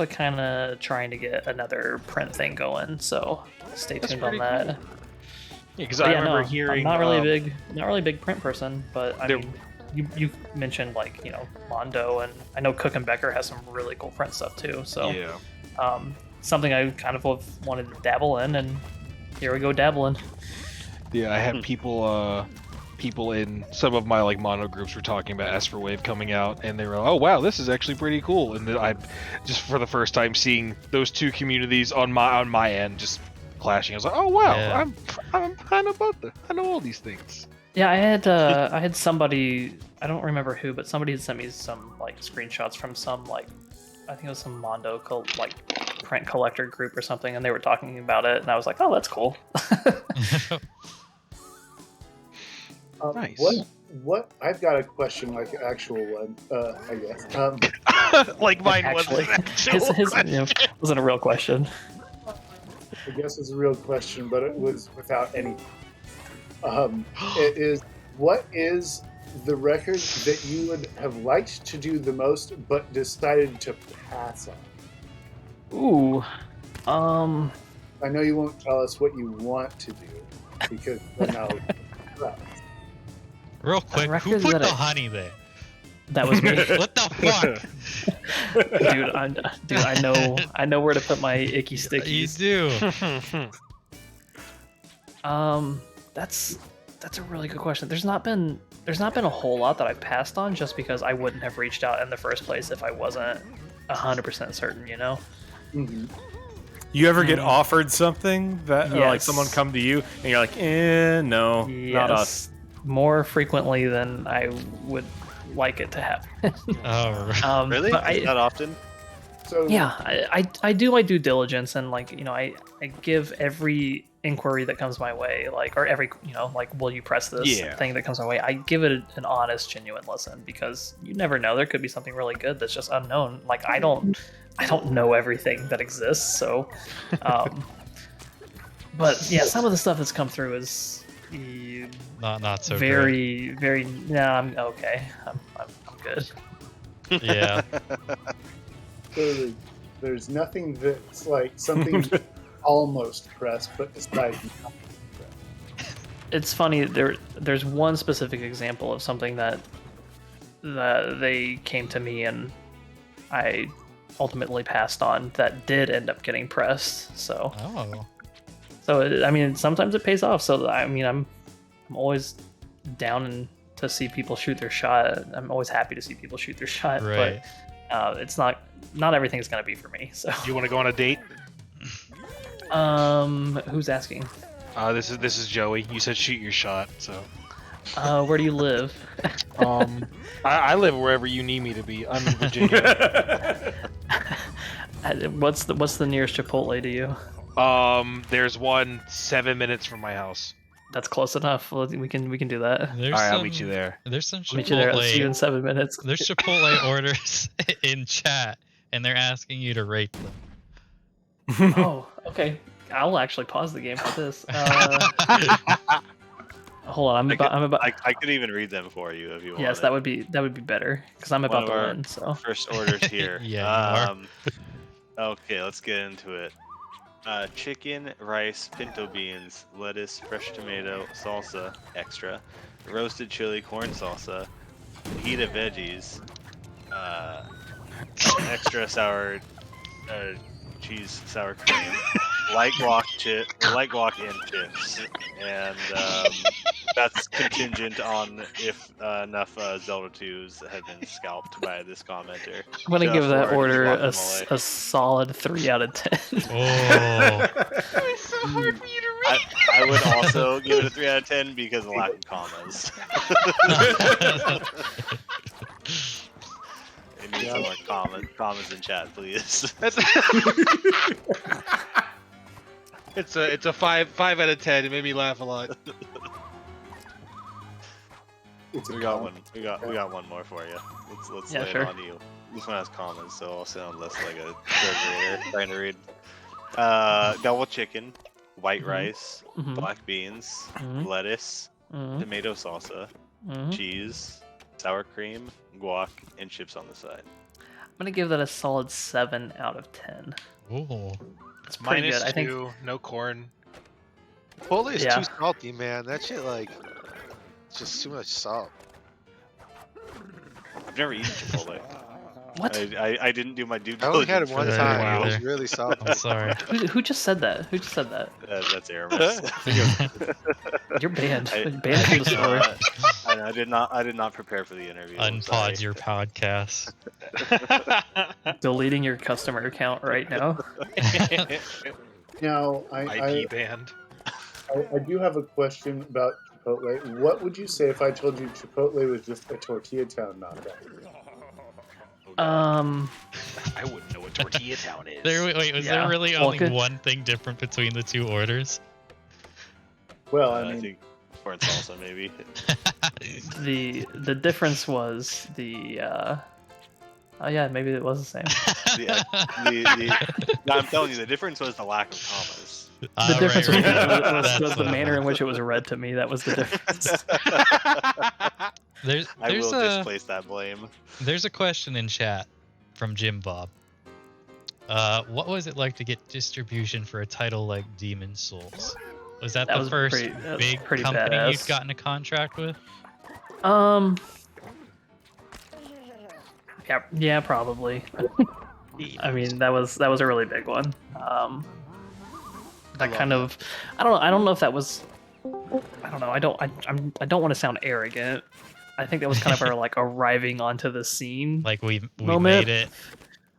kind of trying to get another print thing going. So stay tuned on that. Cool. Yeah, because I remember hearing. I'm not really a big print person, but I mean, you mentioned like Mondo, and I know Cook and Becker has some really cool print stuff too. So yeah. Something I kind of wanted to dabble in, and here we go dabbling. Yeah, I had people in some of my like mono groups were talking about Wave coming out, and they were like, oh wow, this is actually pretty cool. And then I just for the first time seeing those two communities on my end just clashing. I was like, oh wow, Yeah. I'm kind of about I know all these things. Yeah, I had somebody, I don't remember who, but somebody had sent me some like screenshots from some like, I think it was some Mondo print collector group or something, and they were talking about it, and I was like, oh, that's cool. Nice. What? I've got a question, like an actual one, I guess. Like mine Actually, wasn't his wasn't a real question. I guess it's a real question, but it was without any. It is, what is the record that you would have liked to do the most, but decided to pass on? Ooh, I know you won't tell us what you want to do, because then I'll. Real quick, who record put that the I- honey there? that was me. What the fuck? Dude, I know where to put my icky You stickies. do. That's a really good question. There's not been a whole lot that I've passed on just because I wouldn't have reached out in the first place if I wasn't 100% certain, you know? Mm-hmm. You ever get offered something that like Yes. someone come to you and you're like, no, not us. More frequently than I would like it to happen. Oh, Really? But Not often? So yeah, I do my due diligence, and like I give every inquiry that comes my way, like, or every like, will you press this thing that comes my way, I give it an honest, genuine listen, because you never know, there could be something really good that's just unknown. Like I don't know everything that exists, so but yeah, some of the stuff that's come through is not so very I'm okay. I'm good. great. Yeah. So there's nothing that's like something almost pressed, but decided not to press. It's funny, there's one specific example of something that they came to me and I ultimately passed on that did end up getting pressed. So I mean, sometimes it pays off. So I mean, I'm always down to see people shoot their shot. I'm always happy to see people shoot their shot. Right. But it's not everything's gonna be for me. So Do you want to go on a date? who's asking? This is Joey. You said shoot your shot, so. Where do you live? I live wherever you need me to be. I'm in Virginia. What's the nearest Chipotle to you? There's one 7 minutes from my house. That's close enough. We can do that. All right, I'll meet you there. There's some I'll meet you there. I'll see you in Chipotle. 7 minutes. There's Chipotle orders in chat, and they're asking you to rate them. Oh, okay. I'll actually pause the game for this. Hold on, I'm about. I could even read them for you if you want. Yes, that would be better because I'm about to win. So First orders here. Yeah, you are. Okay, let's get into it. Chicken, rice, pinto beans, lettuce, fresh tomato, salsa, extra, roasted chili, corn salsa, fajita veggies, extra sour cheese, sour cream, light guac and chips, and that's contingent on if enough Zelda 2s have been scalped by this commenter. I'm gonna give that for order guacamole. a solid 3 out of 10. Oh, It's so hard for you to read. I would also give it a 3 out of 10 because of lack of commas. It needs some more commas in chat, please. That's it's a 5 out of 10. It made me laugh a lot. It's a We got con- one. We got one more for you. Let's Yeah, lay sure. it on you. This one has commas, so I'll sound less like a third grader trying to read. Double chicken, white rice, Mhm. black beans, Mhm. lettuce, Mhm. tomato salsa, Mhm. cheese, sour cream, guac, and chips on the side. I'm gonna give that a solid 7 out of 10. oh. It's pretty Minus good. I think 2, no corn. Chipotle is Yeah. too salty, man. That shit, like, it's just too much salt. I've never eaten Chipotle. what? I didn't do my due I only had diligence. it one for time. that It was either. really salty. I'm sorry. Who just said that? Who just said that? That's Aramis. You're banned. I- Banned from the store. I did not prepare for the interview. I'm Unpause sorry. your podcast. Deleting your customer account right now. Now, IP band. I do have a question about Chipotle. What would you say if I told you Chipotle was just a Tortilla Town knockoff? I wouldn't know what Tortilla Town is. Wait, was Yeah. there really Well, only good. one thing different between the two orders? Well, I I mean, think corn salsa maybe. The difference was the oh yeah, maybe it was the same. No, I'm telling you, the difference was the lack of commas. The difference was That's the what manner it in which it was read to me. That was the difference. There's I will a displace that blame. there's a question in chat from Jim Bob. What was it like to get distribution for a title like Demon Souls? Was that That the was first pretty- that was big pretty company you'd badass. gotten a contract with? Yeah, probably. I mean, that was a really big one. That kind of, I don't know if that was, I don't know. I don't want to sound arrogant. I think that was kind of our like arriving onto the scene, Like we Moment. made it.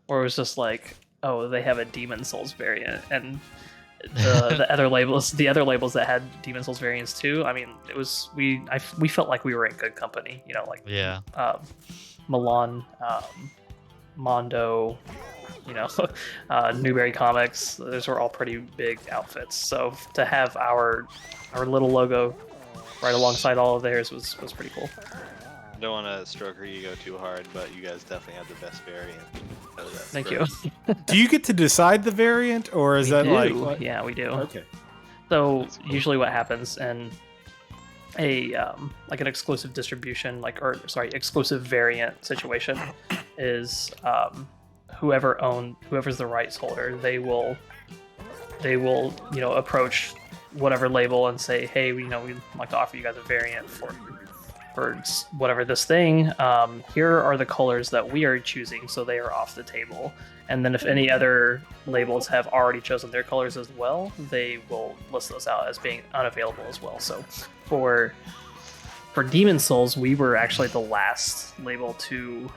or it was just like, oh, they have a Demon Souls variant, and the other labels that had Demon Souls variants too. I mean, it was we felt like we were in good company. You know, like Yeah. Milan, Mondo, you know, Newberry Comics. Those were all pretty big outfits. So to have our little logo right alongside all of theirs was pretty cool. Don't want to stroke her ego too hard, but you guys definitely have the best variant. So that's Thank great. you. Do you get to decide the variant, or is that We like? do. Yeah, we do. Okay. So That's cool. usually what happens in a like an exclusive distribution, exclusive variant situation is whoever's the rights holder, they will approach whatever label and say, hey, we'd like to offer you guys a variant for whatever this thing. Here are the colors that we are choosing, so they are off the table. And then if any other labels have already chosen their colors as well, they will list those out as being unavailable as well. So for Demon Souls, we were actually the last label to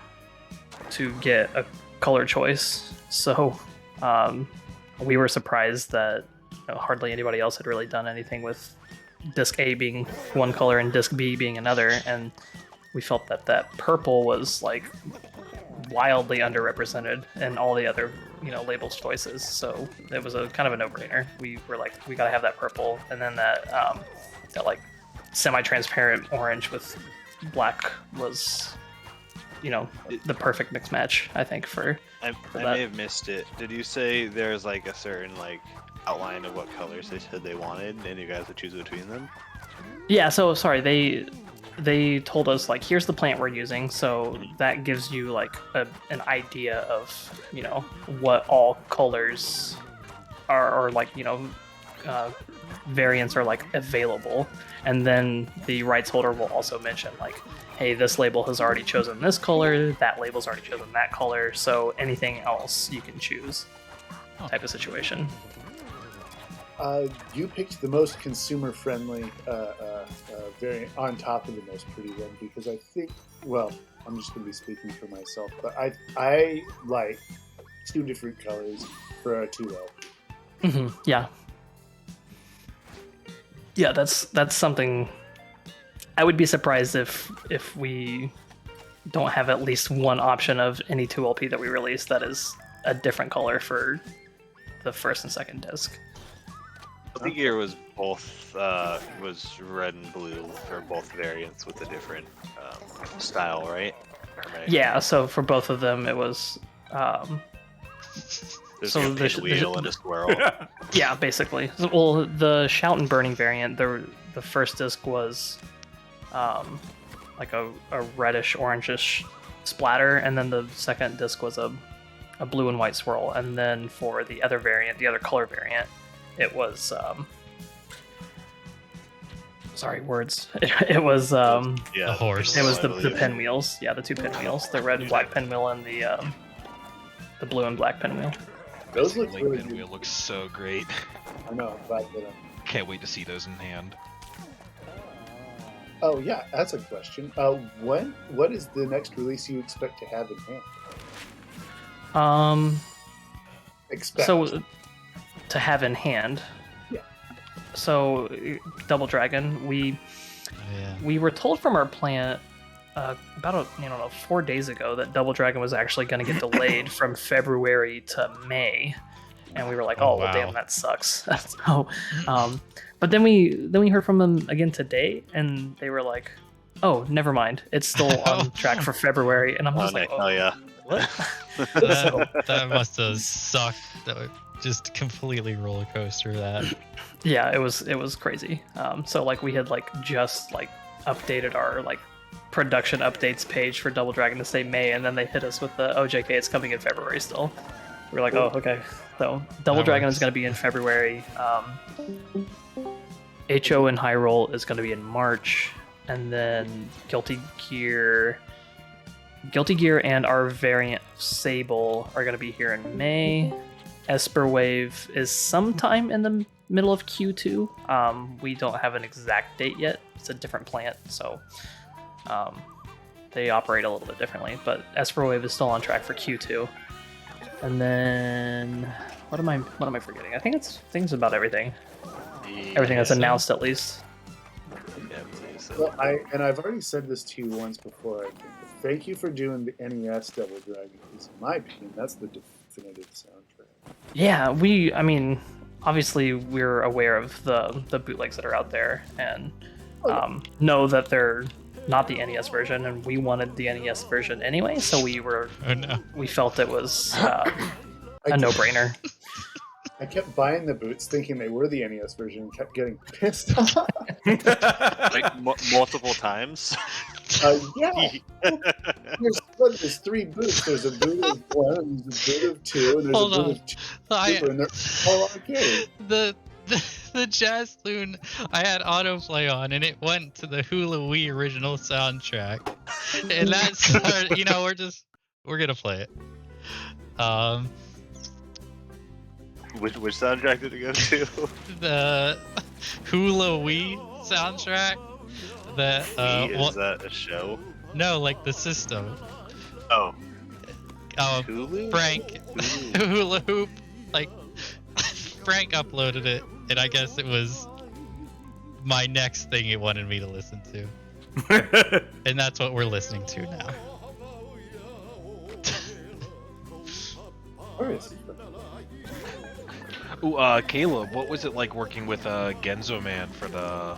get a color choice. So we were surprised that hardly anybody else had really done anything with disc A being one color and disc B being another, and we felt that purple was like wildly underrepresented in all the other labels choices. So it was a kind of a no-brainer. We were like, we gotta have that purple, and then that like semi-transparent orange with black was the perfect mix match, I think, for I that. may have missed it. Did you say there's like a certain like outline of what colors they said they wanted, and you guys would choose between them? Yeah, so sorry, they told us like here's the plant we're using, so that gives you like an idea of what all colors are, or like variants are like available, and then the rights holder will also mention like, hey, this label has already chosen this color, that label's already chosen that color, so anything else you can choose, type of situation. You picked the most consumer-friendly variant on top of the most pretty one because I think, well, I'm just going to be speaking for myself, but I like 2 different colors for a 2L. Yeah. Yeah, that's something. I would be surprised if we don't have at least one option of any 2LP that we release that is a different color for the first and second disc. The gear was both was red and blue for both variants with a different style, right? Yeah, so for both of them it was There's so like a wheel and a squirrel. yeah, basically. Well, the Shout and Burning variant, the first disc was like a reddish orangish splatter, and then the second disc was a blue and white swirl, and then for the other variant, the other color variant, it was sorry, words. It was the horse. It was the pinwheels. Yeah, the 2 pinwheels, the red and black pinwheel and the blue and black pinwheel. Those look Link really pinwheel good. looks so great. I know, I'm glad that Can't wait to see those in hand. Oh yeah, that's a question. What is the next release you expect to have in hand? Expect. So to have in hand. Yeah. So Double Dragon, we were told from our plant about 4 days ago that Double Dragon was actually going to get delayed from February to May, and we were like, well, damn, that sucks. So, but then we heard from them again today, and they were like, oh, never mind, it's still on track for February, and I'm just like, oh yeah, what? that must have sucked. That would just completely roller coaster that. Yeah, it was crazy. So like we had like just like updated our like production updates page for Double Dragon to say May, and then they hit us with the OJK, it's coming in February still. We were like, oh, okay. So Double Dragon is going to be in February. HO and High Roll is going to be in March, and then Guilty Gear and our variant Sable are going to be here in May. Esper Wave is sometime in the middle of Q2. We don't have an exact date yet. It's a different plant, so they operate a little bit differently. But Esper Wave is still on track for Q2. And then what am I forgetting? I think it's about everything. Everything that's announced, at least. Well, I've already said this to you once before. I think. Thank you for doing the NES Double Dragon, because in my opinion, that's the definitive soundtrack. Yeah, obviously we're aware of the bootlegs that are out there, and know that they're not the NES version, and we wanted the NES version anyway, so we felt it was a no-brainer. I kept buying the boots thinking they were the NES version and kept getting pissed off. Like multiple times? Yeah. There's 3 boots. There's a boot of 1, and there's a boot of 2, and there's Hold a boot on. of 2, and they're all arcade. The Jazz Loon I had autoplay on, and it went to the Hula Wii original soundtrack, and that's we're gonna play it. Which soundtrack did it go to? The Hula Wii soundtrack. Is that a show? No, like the system. Oh. Hulu? Frank Hula Hoop, like Frank uploaded it, and I guess it was my next thing it wanted me to listen to. And that's what we're listening to now. Where is it? Ooh, Caleb, what was it like working with Genzo Man for the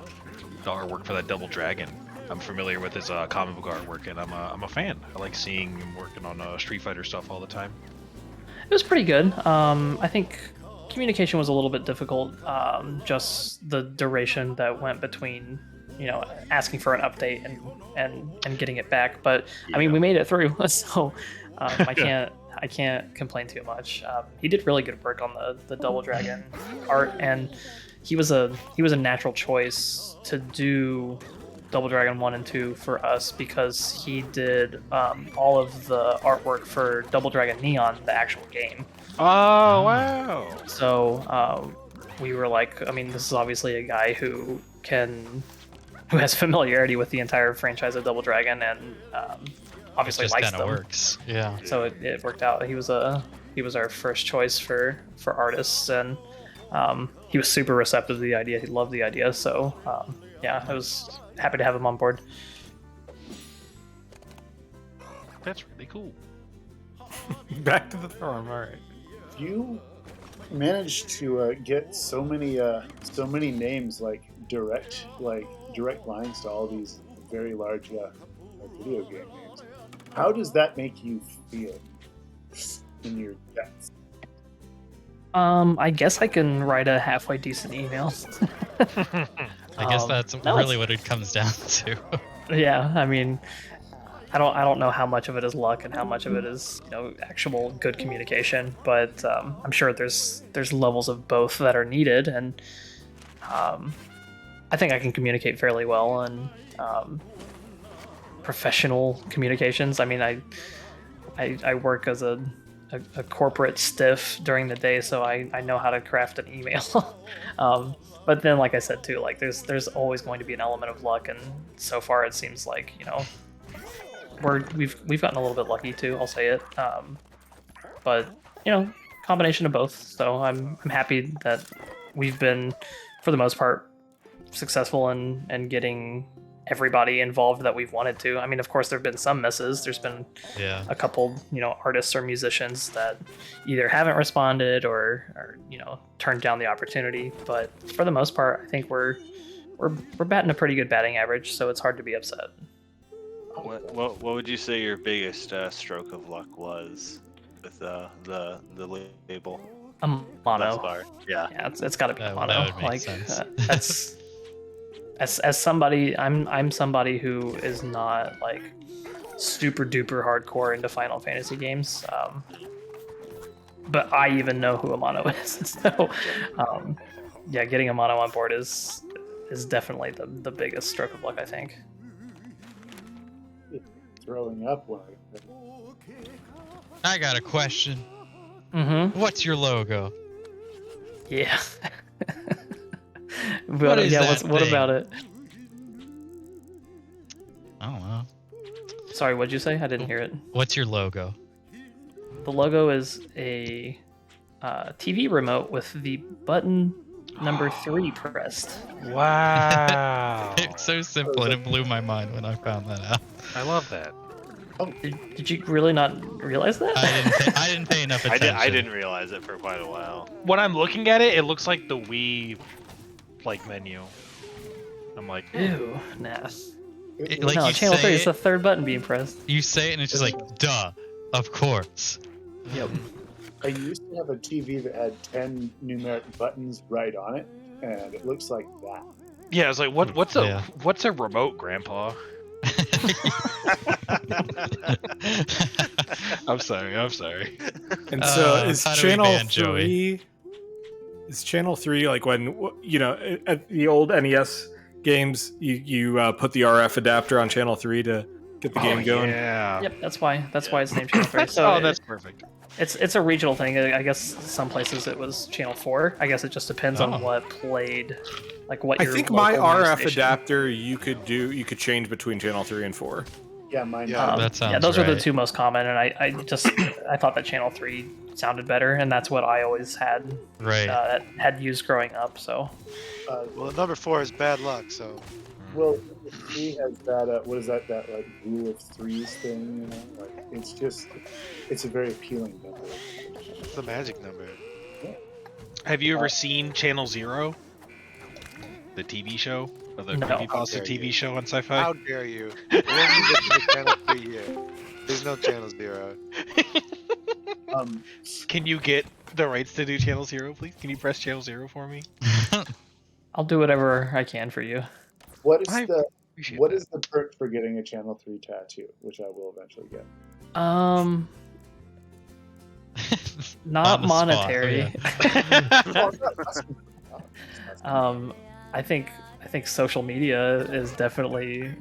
artwork for that Double Dragon? I'm familiar with his comic book artwork, and I'm a fan. I like seeing him working on Street Fighter stuff all the time. It was pretty good. I think communication was a little bit difficult. Just the duration that went between, asking for an update and getting it back. But I mean, we made it through, so I can't complain too much. He did really good work on the Double Dragon art, and he was a natural choice to do Double Dragon 1 and 2 for us because he did all of the artwork for Double Dragon Neon, the actual game. Oh, wow. So we were like, I mean, this is obviously a guy who has familiarity with the entire franchise of Double Dragon and obviously just likes kind of them. works. Yeah. So it worked out. He was our first choice for artists, and he was super receptive to the idea. He loved the idea. So yeah, I was happy to have him on board. That's really cool. Back to the farm. All right. You managed to get so many names, like direct lines to all these very large video game names. How does that make you feel in your guts? I guess I can write a halfway decent email. I guess that's really what it comes down to. Yeah, I mean, I don't know how much of it is luck and how much of it is actual good communication, but I'm sure there's levels of both that are needed, and I think I can communicate fairly well and professional communications. I mean, I work as a corporate stiff during the day, so I know how to craft an email. But then, like I said too, like there's always going to be an element of luck, and so far it seems like we've gotten a little bit lucky too. I'll say it. But combination of both. So I'm happy that we've been, for the most part, successful in getting everybody involved that we've wanted to. I mean, of course, there have been some misses. There's been a couple, artists or musicians that either haven't responded or turned down the opportunity. But for the most part, I think we're batting a pretty good batting average, so it's hard to be upset. What would you say your biggest stroke of luck was with the label? Mono. Yeah, it's got to be mono. That would make Like sense. that's as somebody, I'm somebody who is not like super duper hardcore into Final Fantasy games, but I even know who Amano is. So yeah, getting Amano on board is definitely the biggest stroke of luck, I think. Throwing up when I got a question. Mm-hmm. What's your logo? Yeah. What is that what thing? about it? I don't know. Sorry, what'd you say? I didn't hear it. What's your logo? The logo is a TV remote with the button number 3 pressed. Wow. It's so simple, and it blew my mind when I found that out. I love that. Oh, did you really not realize that? I didn't pay enough attention. I didn't realize it for quite a while. When I'm looking at it, it looks like the Wii menu. I'm like, Ew, nah. Like No, you channel 3 say is the third button being pressed. You say it, and it's just like, duh, of course. Yep. I used to have a TV that had 10 numeric buttons right on it, and it looks like that. yeah, I was like, what's a remote, Grandpa? I'm sorry. And so is how do we channel ban Joey? 3? Is channel 3 like when at the old NES games you put the RF adapter on channel 3 to get the game going? Yeah. Yep, that's why it's named channel 3. So that's perfect. it's a regional thing. I guess some places it was channel 4. I guess it just depends on what played, like what I your think my local news RF station. adapter you could change between channel 3 and 4. Yeah, mine. That sounds those are the right. two most common, and I thought that channel 3 sounded better, and that's what I always had had used growing up. So Well, number 4 is bad luck, so. Well, he has that. What is that? That like rule of threes thing. Like it's a very appealing number. It's the magic number. Have you ever seen Channel Zero? the TV show or the No. creepypasta How dare TV you. show on Sci-Fi? How dare you? We don't even get to the channel 3 here. There's no channel 0. Can you get the rights to do Channel 0, please? Can you press Channel 0 for me? I'll do whatever I can for you. What is I the appreciate what that. is the perk for getting a Channel 3 tattoo, which I will eventually get? Not On the spot, monetary. Oh, I think social media is definitely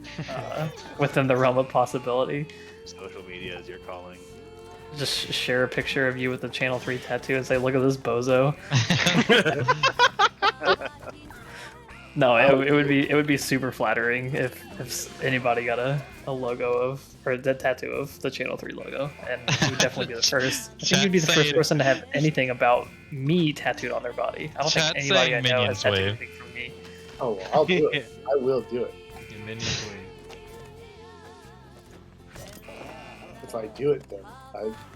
within the realm of possibility. Social media, as you're calling. Just share a picture of you with the Channel 3 tattoo and say, "Look at this bozo." No, it would be super flattering if anybody got a logo of or the tattoo of the Channel 3 logo, and you would definitely be the first. I think you'd be the first person to have anything about me tattooed on their body. I don't think anybody I know has tattooed anything from me. Oh, well, I'll do it. I will do it. In Minions Wave. If I do it, then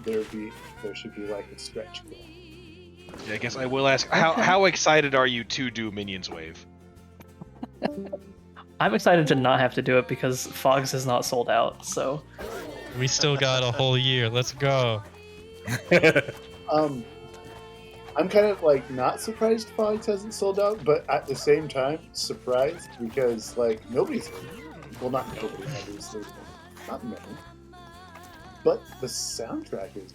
there should be like a stretch goal. Yeah, I guess I will ask, how excited are you to do Minions Wave? I'm excited to not have to do it because Fogs is not sold out. So We still got a whole year. Let's go. I'm kind of like not surprised Fogs hasn't sold out, but at the same time surprised because like not nobody, obviously, not many, but the soundtrack is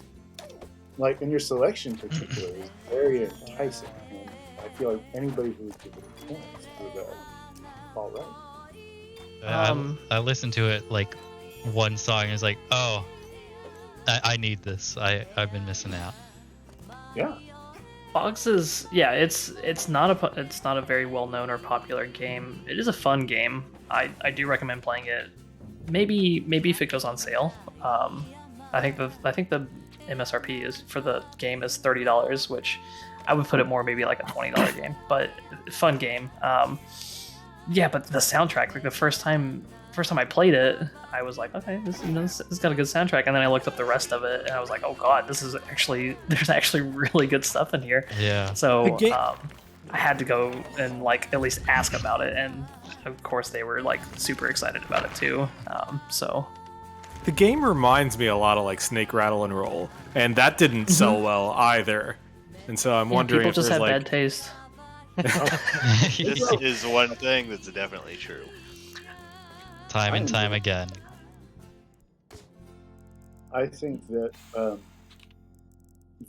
like, and your selection particularly is very enticing, and I feel like anybody who would give it a chance would fall right. I listened to it like one song and was like, oh, I need this. I've been missing out. Yeah. Fogs is it's not a very well known or popular game. It is a fun game. I do recommend playing it. Maybe if it goes on sale. I think the MSRP is for the game is $30, which I would put it more maybe like a $20 game, but fun game. Yeah, but the soundtrack, like the first time I played it, I was like, okay, this got a good soundtrack, and then I looked up the rest of it, and I was like, oh god, there's actually really good stuff in here. Yeah. So I had to go and like at least ask about it, and of course they were like super excited about it too. So The game reminds me a lot of like Snake Rattle and Roll, and that didn't sell well either. And so I'm wondering people if just there's have like bad taste. This is one thing that's definitely true. Time and time again. I think that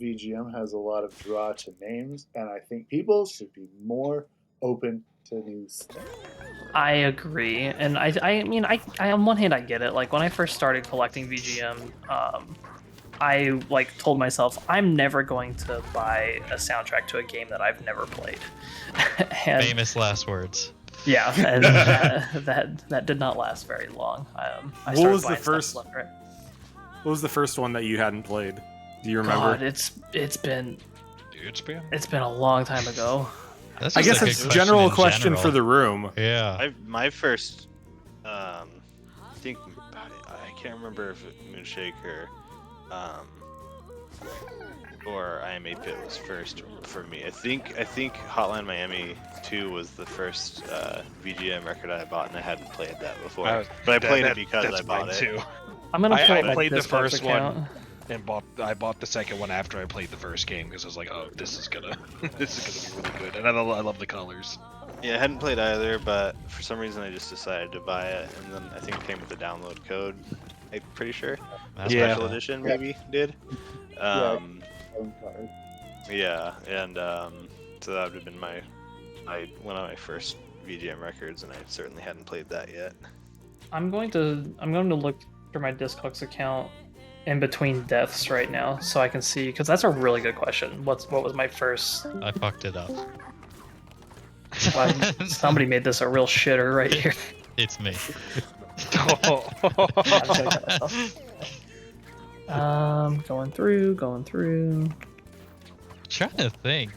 VGM has a lot of draw to names, and I think people should be more open to new stuff. I agree, and I mean I on one hand I get it. Like when I first started collecting VGM, I like told myself I'm never going to buy a soundtrack to a game that I've never played. And, Famous last words. yeah, and that did not last very long. I What was started the buying first- stuff left, right. what was the first one that you hadn't played? Do you remember? God, it's been It's been a long time ago. That's I just guess a good it's a general in question for general. the room. Yeah. My first, think about it. I can't remember if Moonshake or I Am 8-Bit was first for me. I think Hotline Miami 2 was the first VGM record I bought, and I hadn't played that before. But I played it because I bought it. Too. I'm gonna pull I up my played the Discogs first account. one and I bought the second one after I played the first game because I was like, oh, this is gonna be really good, and I love the colors. Yeah, I hadn't played either, but for some reason I just decided to buy it, and then I think it came with a download code. I'm pretty sure. That's Yeah. Special edition maybe did. Yeah, and so that would have been one of my first VGM records, and I certainly hadn't played that yet. I'm going to look through my Discogs account in between deaths right now, so I can see, because that's a really good question. What was my first? I fucked it up. Somebody made this a real shitter right here. It's me. I'm just gonna cut myself. Going through. Trying to think.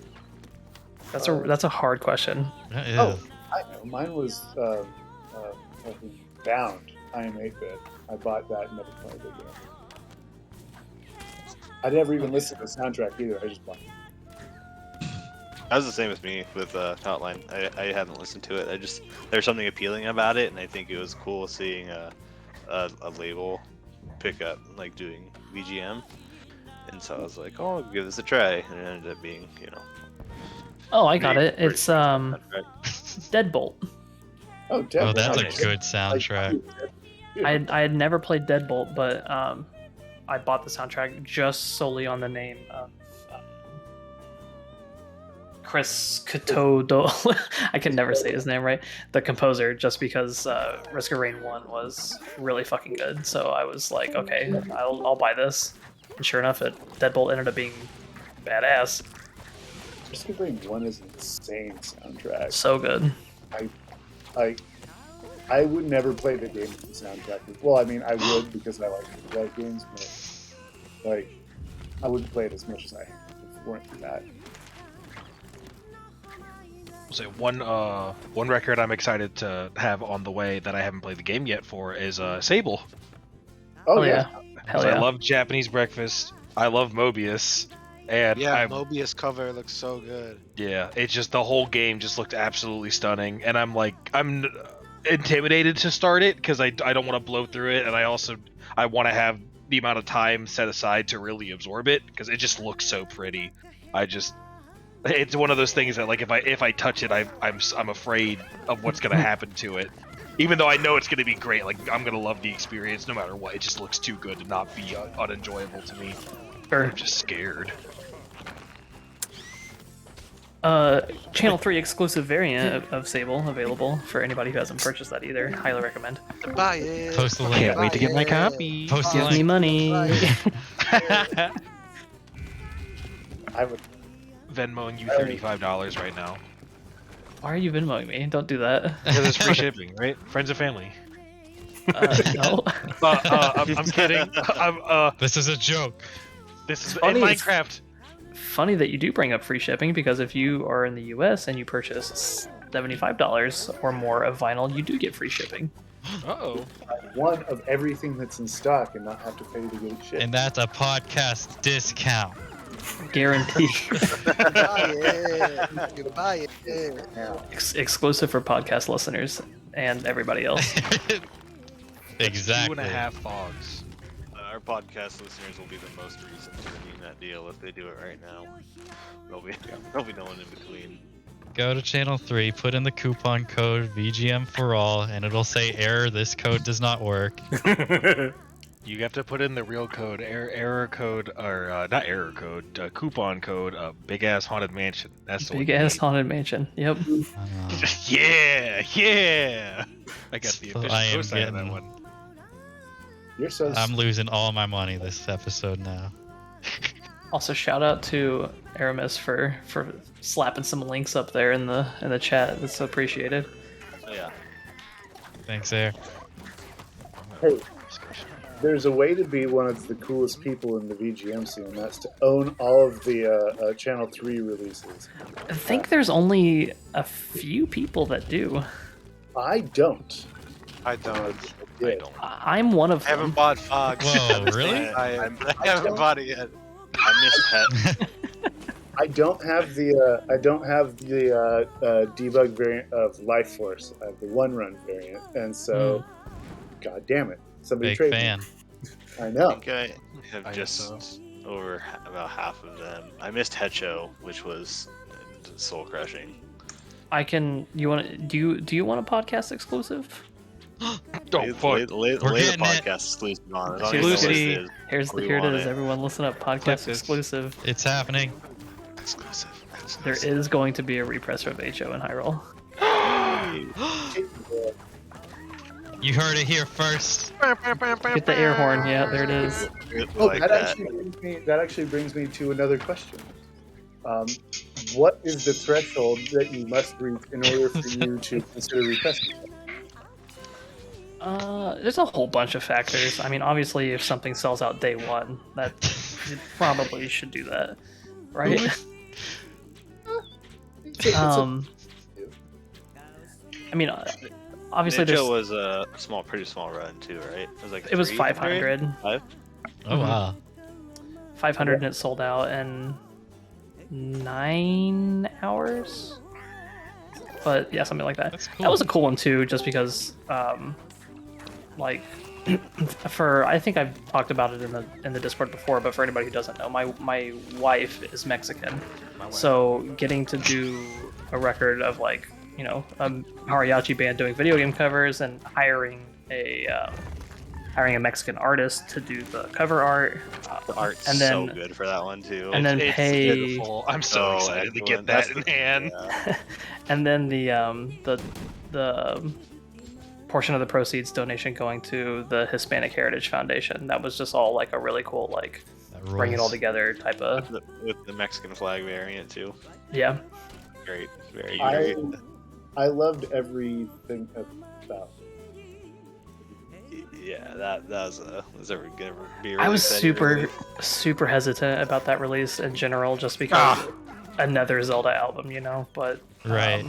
That's a hard question. That is. Oh, I know. Mine was Bound. I Am 8-Bit. I bought that and never played it again. I never even listened to the soundtrack either. I just bought it. That was the same with me with Outline. I hadn't listened to it. There's something appealing about it, and I think it was cool seeing a label pick up like doing VGM. And so I was like, oh, I'll give this a try, and it ended up being, Oh, I got pretty- it. It's Deadbolt. Oh, definitely. Oh, that's a Nice. good soundtrack. I had never played Deadbolt, but I bought the soundtrack just solely on the name of Chris Catodo. I can never say his name right. The composer, just because Risk of Rain 1 was really fucking good. So I was like, okay, I'll buy this. And sure enough, Deadbolt ended up being badass. Risk of Rain 1 is an insane soundtrack. So good. I would never play the game with the soundtrack. Well, I mean, I would because I like games, but like, I wouldn't play it as much as I if it weren't for that. So one record I'm excited to have on the way that I haven't played the game yet for is Sable. Oh yeah. Hell yeah. I love Japanese Breakfast. I love Mobius. And Yeah, Mobius cover looks so good. yeah, it's just the whole game just looked absolutely stunning, and I'm intimidated to start it because I don't want to blow through it, and I want to have the amount of time set aside to really absorb it because it just looks so pretty. It's one of those things that like if I touch it, I'm afraid of what's gonna happen to it. Even though I know it's gonna be great, like I'm gonna love the experience no matter what. It just looks too good to not be unenjoyable to me. Sure. I'm just scared. Channel 3 exclusive variant of Sable available for anybody who hasn't purchased that either. Highly recommend. Buy it. Post the link. Can't wait to get my copy. Post the Give me link. money. I would. Venmoing you $35 right now. Why are you Venmoing me? Don't do that. Because it's free shipping, right? Friends and family. No. I'm kidding. This is a joke. This is in funny, it's- Minecraft. Funny that you do bring up free shipping because if you are in the US and you purchase $75 or more of vinyl, you do get free shipping. Uh-oh. One of everything that's in stock and not have to pay to get it shipped. And that's a podcast discount. Guarantee. Buy it. Buy it. Now, Exclusive for podcast listeners and everybody else. Exactly. 2.5 fogs. Our podcast listeners will be the most recent to redeem that deal if they do it right now. There'll be no one in between. Go to channel 3, put in the coupon code VGM for all, and it'll say error. This code does not work. You have to put in the real code, error code, or not error code, coupon code, big ass haunted mansion. That's the Big one. ass haunted mansion. Yep. Yeah. I got the official I am cosign on that getting- one. you're so. I'm losing all my money this episode now. Also, shout out to Aramis for slapping some links up there in the chat. That's appreciated. Oh, yeah. Thanks, Air. Hey, there's a way to be one of the coolest people in the VGM scene, and that's to own all of the Channel 3 releases. I think there's only a few people that do. I don't. I don't. Yeah. I'm one of I haven't them. bought Fox. Whoa, really? I haven't bought it yet. I miss Pet. I don't have the debug variant of Life Force. I have the one run variant, and so, god damn it, somebody Big trade fan. me. I I know. think I have I just guess over about half of them. I missed Hecho, which was soul crushing. I can. You want? Do you want a podcast exclusive? Don't fuck. Lay the getting it. podcast exclusive on. I don't even know what Exclusivity. it is. Here We it want is. it. Everyone, listen up. Click Podcast this. exclusive. It's happening. Exclusive. There is going to be a repress of HO in Hyrule. You heard it here first. Get the air horn. Yeah, there it is. Oh, Like that that. actually brings me to another question. What is the threshold that you must reach in order for you to consider requesting? There's a whole bunch of factors. I mean, obviously, if something sells out day one, that you probably should do that, right? I mean, obviously, Ninja there's. was a pretty small run too, right? It was like It was 3, 500. 5? Oh, wow. 500 and it sold out, and 9 hours. But yeah, something like that. That's cool. That was a cool one too, just because, like, I think I've talked about it in the Discord before, but for anybody who doesn't know, my wife is Mexican, so getting to do a record of like, you know, a mariachi band doing video game covers and hiring a Mexican artist to do the cover art, The art's and then so good for that one too. and then It's pay beautiful. I'm so excited to get excellent. that That's in hand. Yeah. and then the portion of the proceeds donation going to the Hispanic Heritage Foundation. That was just all like a really cool, like, That bring it all rules. together type of, With the Mexican flag variant too. yeah. Great, very I great. I loved everything about. Yeah, that was gonna be a really I was exciting super release. super hesitant about that release in general, just because another Zelda album, you know. But Right.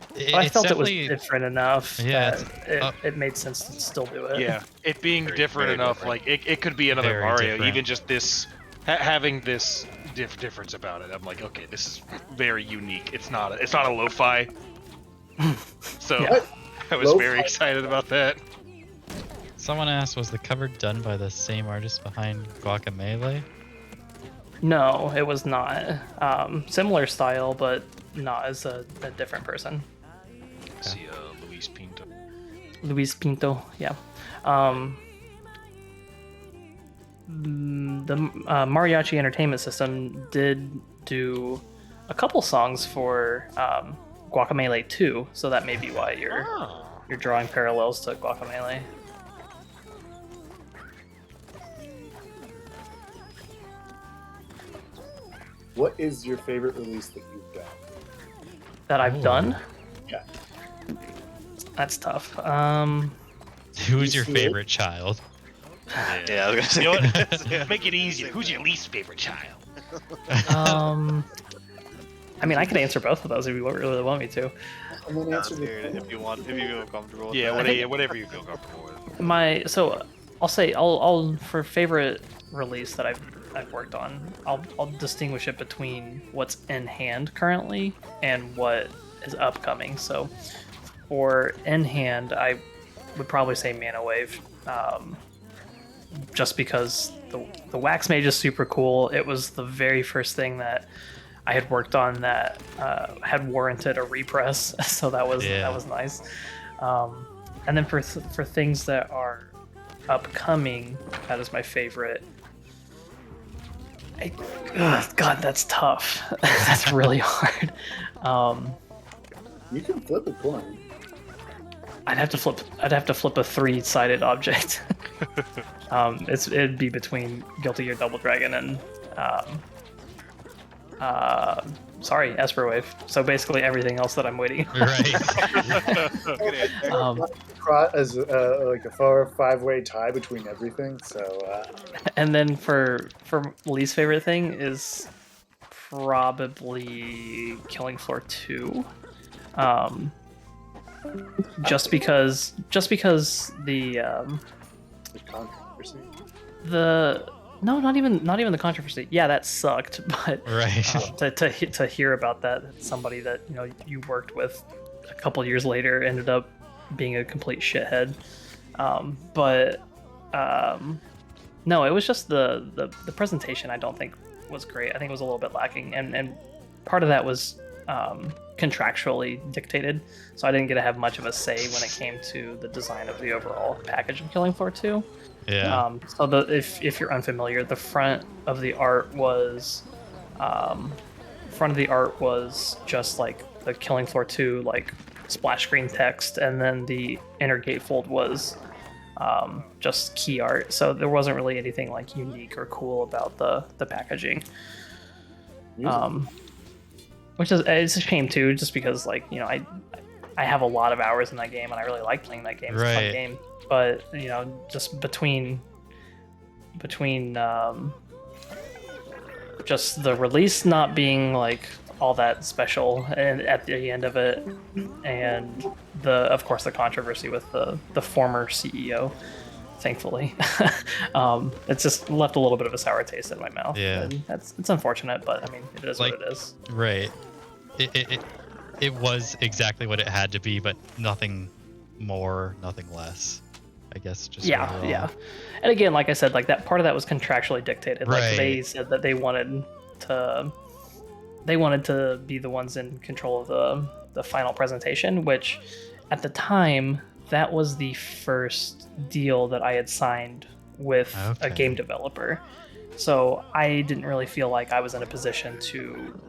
but I It's felt it was definitely- different enough Yeah, that it made sense to still do it. Yeah, it being Very, different very enough, different. like it could be another Very Mario, different. even just this having this difference about it. I'm like, okay, this is very unique. It's not a lo-fi. So Yeah. I was very Lo-fi? excited about that. Someone asked, was the cover done by the same artist behind Guacamelee? No, it was not. Similar style, but not as a different person. See, Luis Pinto. Luis Pinto, yeah. The Mariachi Entertainment System did do a couple songs for Guacamelee 2, so that may be why you're drawing parallels to Guacamelee. What is your favorite release that you've done? That I've done? Yeah. That's tough. Who's your see it? favorite child? Yeah, I was gonna say. You know what? Make it easier. Who's your least favorite child? I mean, I could answer both of those if you really want me to. And then Yeah, answer the if you feel comfortable. With Yeah, that. whatever you feel comfortable with. So I'll say I'll for favorite release that I've worked on, I'll distinguish it between what's in hand currently and what is upcoming. So for in hand, I would probably say Mana Wave, just because the Wax Mage is super cool. It was the very first thing that I had worked on that had warranted a repress, so that was nice. And then for things that are upcoming, that is my favorite. God, that's tough. That's really hard. You can flip a coin. I'd have to flip a 3-sided object. It'd be between Guilty Gear Double Dragon and Esper Wave. So basically everything else that I'm waiting on. Right. As like a 5-way tie between everything. So. And then for least favorite thing is probably Killing Floor 2. Just because the controversy. No, not even the controversy. Yeah, that sucked, but Right. to hear about that, somebody that you worked with a couple years later ended up being a complete shithead. No, it was just the presentation. I don't think was great. I think it was a little bit lacking, and part of that was contractually dictated, so I didn't get to have much of a say when it came to the design of the overall package of Killing Floor 2. Yeah. So if you're unfamiliar, the front of the art was just like the Killing Floor 2 like splash screen text, and then the inner gatefold was just key art. So there wasn't really anything like unique or cool about the packaging. Which is it's a shame too, just because I have a lot of hours in that game and I really like playing that game. It's a fun Right. game. But just between just the release not being like all that special and at the end of it, and of course the controversy with the former CEO, thankfully. It's just left a little bit of a sour taste in my mouth. Yeah. And it's unfortunate, but I mean, it is Like- what it is. Right. It was exactly what it had to be, but nothing more, nothing less. I guess just Yeah, overall. yeah. And again, like I said, like that part of that was contractually dictated. Like they Right. said that they wanted to be the ones in control of the final presentation, which at the time that was the first deal that I had signed with a Okay. game developer. So I didn't really feel like I was in a position to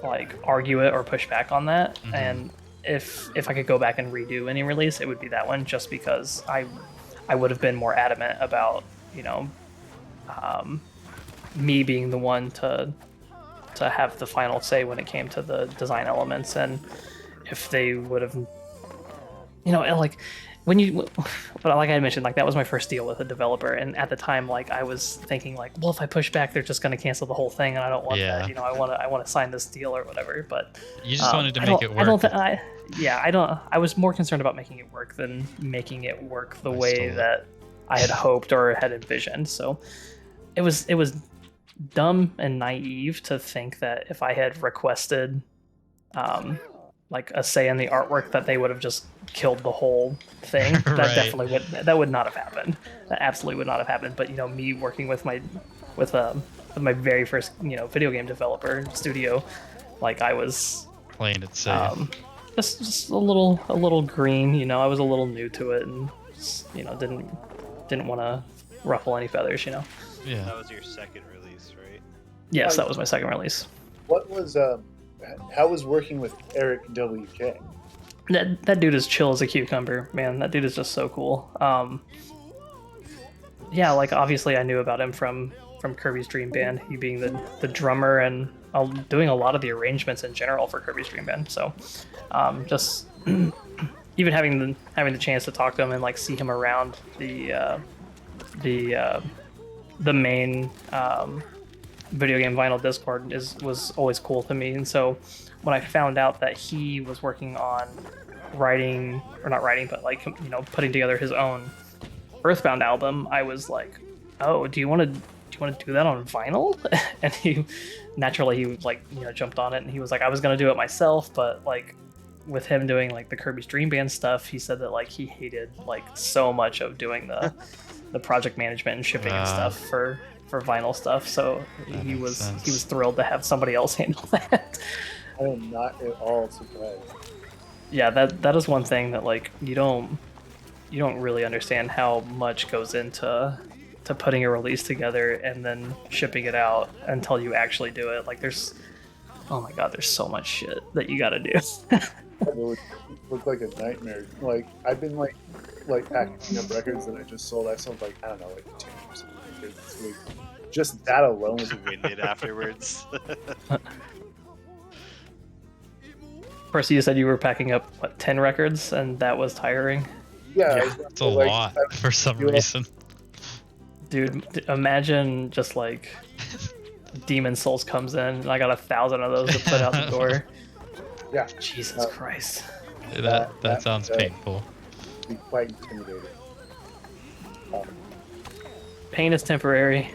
like argue it or push back on that. Mhm. And if I could go back and redo any release, it would be that one, just because I would have been more adamant about, you know, me being the one to have the final say when it came to the design elements. And if they would have, you know, like when you, but like I mentioned, like that was my first deal with a developer, and at the time, like I was thinking, like, well, if I push back, they're just going to cancel the whole thing, and I don't want Yeah. that. You know, I want to sign this deal or whatever. But You just wanted to I make don't- it I don't work. I was more concerned about making it work than making it work the I way stole it. that I had hoped or had envisioned. So it was dumb and naive to think that if I had requested like a say in the artwork, that they would have just killed the whole thing. That Right. definitely would not have happened. That absolutely would not have happened. But you know, me working with my very first, you know, video game developer studio, like I was Playing it safe. just a little green, you know. I was a little new to it, and just, you know, didn't want to ruffle any feathers, you know. Yeah. That was your second release, right? Yes, that was my second release. What was how was working with Eric WK? That dude is chill as a cucumber, man. That dude is just so cool. Yeah, like obviously I knew about him from Kirby's Dream Band, he being the drummer and doing a lot of the arrangements in general for Kirby's Dream Band. So just even having the chance to talk to him and like see him around the main video game vinyl Discord was always cool to me. And so when I found out that he was working on writing, or not writing, but like, you know, putting together his own Earthbound album, I was like, oh, do you want to do that on vinyl? And he like, you know, jumped on it, and he was like, I was gonna do it myself, but like with him doing like the Kirby's Dream Band stuff, he said that like he hated like so much of doing the project management and shipping and stuff for vinyl stuff. So he makes was sense. thrilled to have somebody else handle that. I am not at all surprised. Yeah, that is one thing that like you don't really understand how much goes into putting a release together and then shipping it out until you actually do it. Like there's, oh my god, there's so much shit that you got to do. It would look like a nightmare. Like I've been like packing up records that I just sold. I sold like, I don't know, like 10 or something records this week. Just that alone is Winded afterwards. Percy, you said you were packing up what, 10 records, and that was tiring. yeah. It's a lot for some you know, reason. Dude, imagine just like Demon Souls comes in and I got 1,000 of those to put out the door. Yeah. Jesus Christ. That sounds painful. Be quite intimidating. Pain is temporary.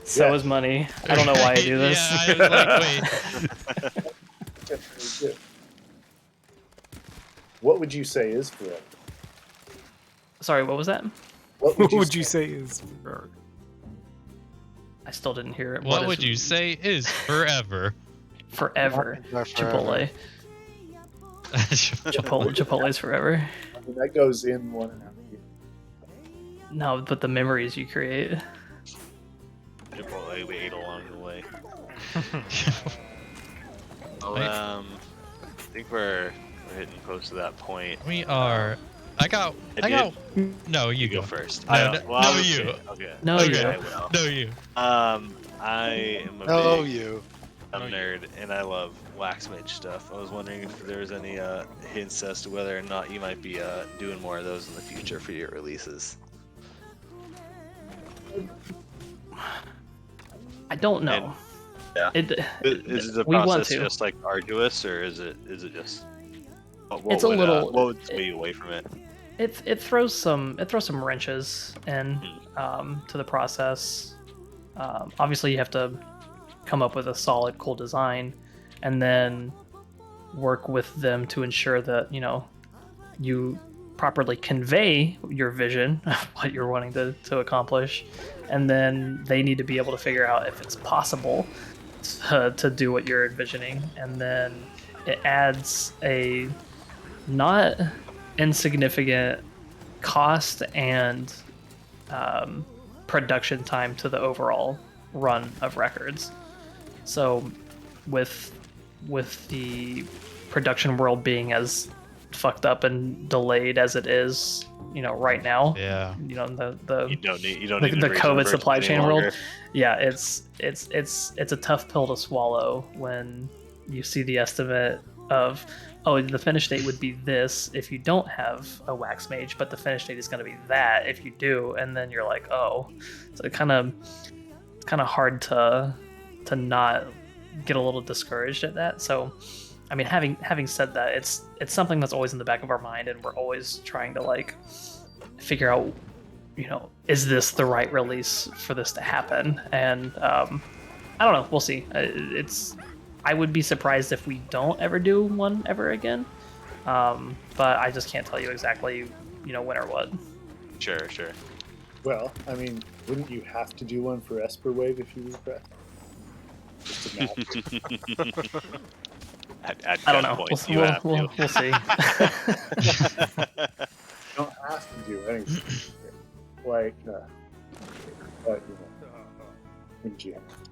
So Yeah. is money. I don't know why I do this. Yeah, I was like, wait. What would you say is forever? Sorry, what was that? What What would you say is? I still didn't hear it. What is would you say is forever? Forever. Forever. Chipotle. Chipotle's forever. I mean, that goes in 1.5 years. No, but the memories you create. Chipotle we ate along the way. Well, Wait. I think we're hitting close to that point. We are. I got. No, you You go go first. No, no, Well, no, I'll you. say- Okay. No, Okay. you. I will. No, you. I am a No, big you. nerd, and I love waxmage stuff. I was wondering if there's any hints as to whether or not you might be doing more of those in the future for your releases. I don't know. And- yeah. Is the we want process to. just like arduous, or is it just what It's a would, little- what would sway you away from it? it throws some wrenches in to the process. Obviously, you have to come up with a solid, cool design, and then work with them to ensure that you properly convey your vision of what you're wanting to accomplish, and then they need to be able to figure out if it's possible to do what you're envisioning, and then it adds a not insignificant cost and production time to the overall run of records. So with the production world being as fucked up and delayed as it is, right now. Yeah. The You don't need the to raise COVID numbers supply any chain longer. world. Yeah, it's a tough pill to swallow when you see the estimate of, oh, the finish date would be this if you don't have a wax mage, but the finish date is going to be that if you do, and then you're like, oh, so it's kind of hard to not get a little discouraged at that. So I mean, having said that, it's something that's always in the back of our mind, and we're always trying to figure out, is this the right release for this to happen? And I don't know. We'll see. I would be surprised if we don't ever do one ever again. But I just can't tell you exactly, when or what. Sure. Well, I mean, wouldn't you have to do one for Esperwave if you request? Just imagine. At I don't know. gunpoint, We'll, you have we'll, to. we'll see. You don't have to do anything. But wouldn't you have to?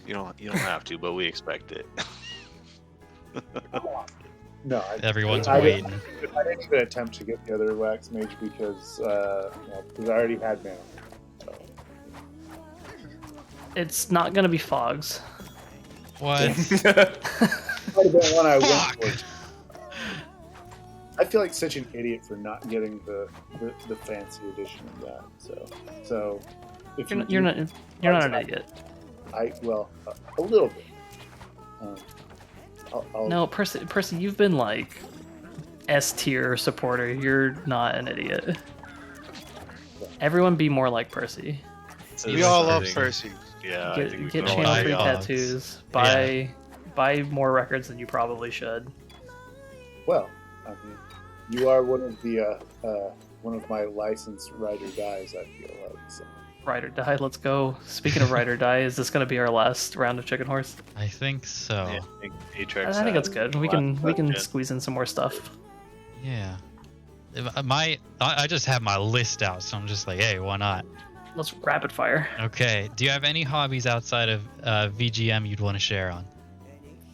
You don't have to, but we expect it. No, Everyone's I waiting. didn't even attempt to get the other wax mage because I already had mana. So. It's not gonna be Fogs. What? Might have been one I went Fuck. for. I feel like such an idiot for not getting the fancy edition of that. So if You're not an idiot. a little bit. I'll, No, Percy, you've been S tier supporter. You're not an idiot. Everyone be more like Percy. So We this all is love thing. Percy. Yeah, I Get think we get can all channel buy free Fogs. tattoos. Yeah. Buy more records than you probably should. Well, I mean, you are one of my licensed ride or dies. I feel like. So. Ride or die. Let's go. Speaking of ride or die, is this going to be our last round of Chicken Horse? I think so. Yeah, I think Atrix I think that's has good. We last can question. squeeze in some more stuff. Yeah. I just have my list out, so I'm just like, hey, why not? Let's rapid fire. Okay. Do you have any hobbies outside of VGM you'd want to share on?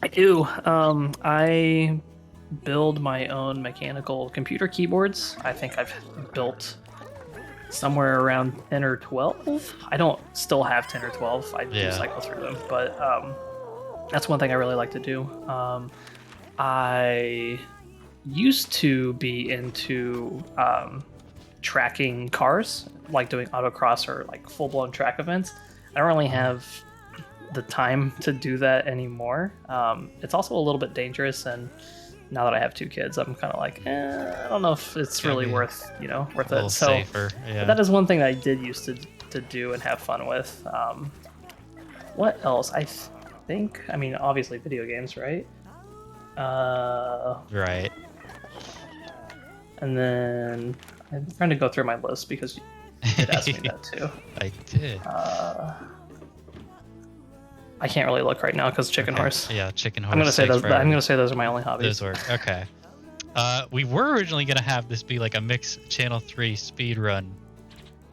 I do. I build my own mechanical computer keyboards. I think I've built somewhere around 10 or 12. I don't still have 10 or 12. I do Yeah. cycle through them, but that's one thing I really like to do. I used to be into tracking cars, like doing autocross or full-blown track events. I don't really have the time to do that anymore. It's also a little bit dangerous, and now that I have 2 kids, I'm kind of I don't know if it's Gotta really be worth A it. little So safer. but Yeah. that is one thing that I did used to do and have fun with. What else? I think, I mean, obviously video games, right? Right. And then I'm trying to go through my list because you did ask me that too. I did. I can't really look right now because Chicken Okay. Horse. Yeah, Chicken Horse. I'm gonna say takes those. forever. I'm gonna say those are my only hobbies. Those work. Okay. We were originally gonna have this be like a mixed Channel 3 speed run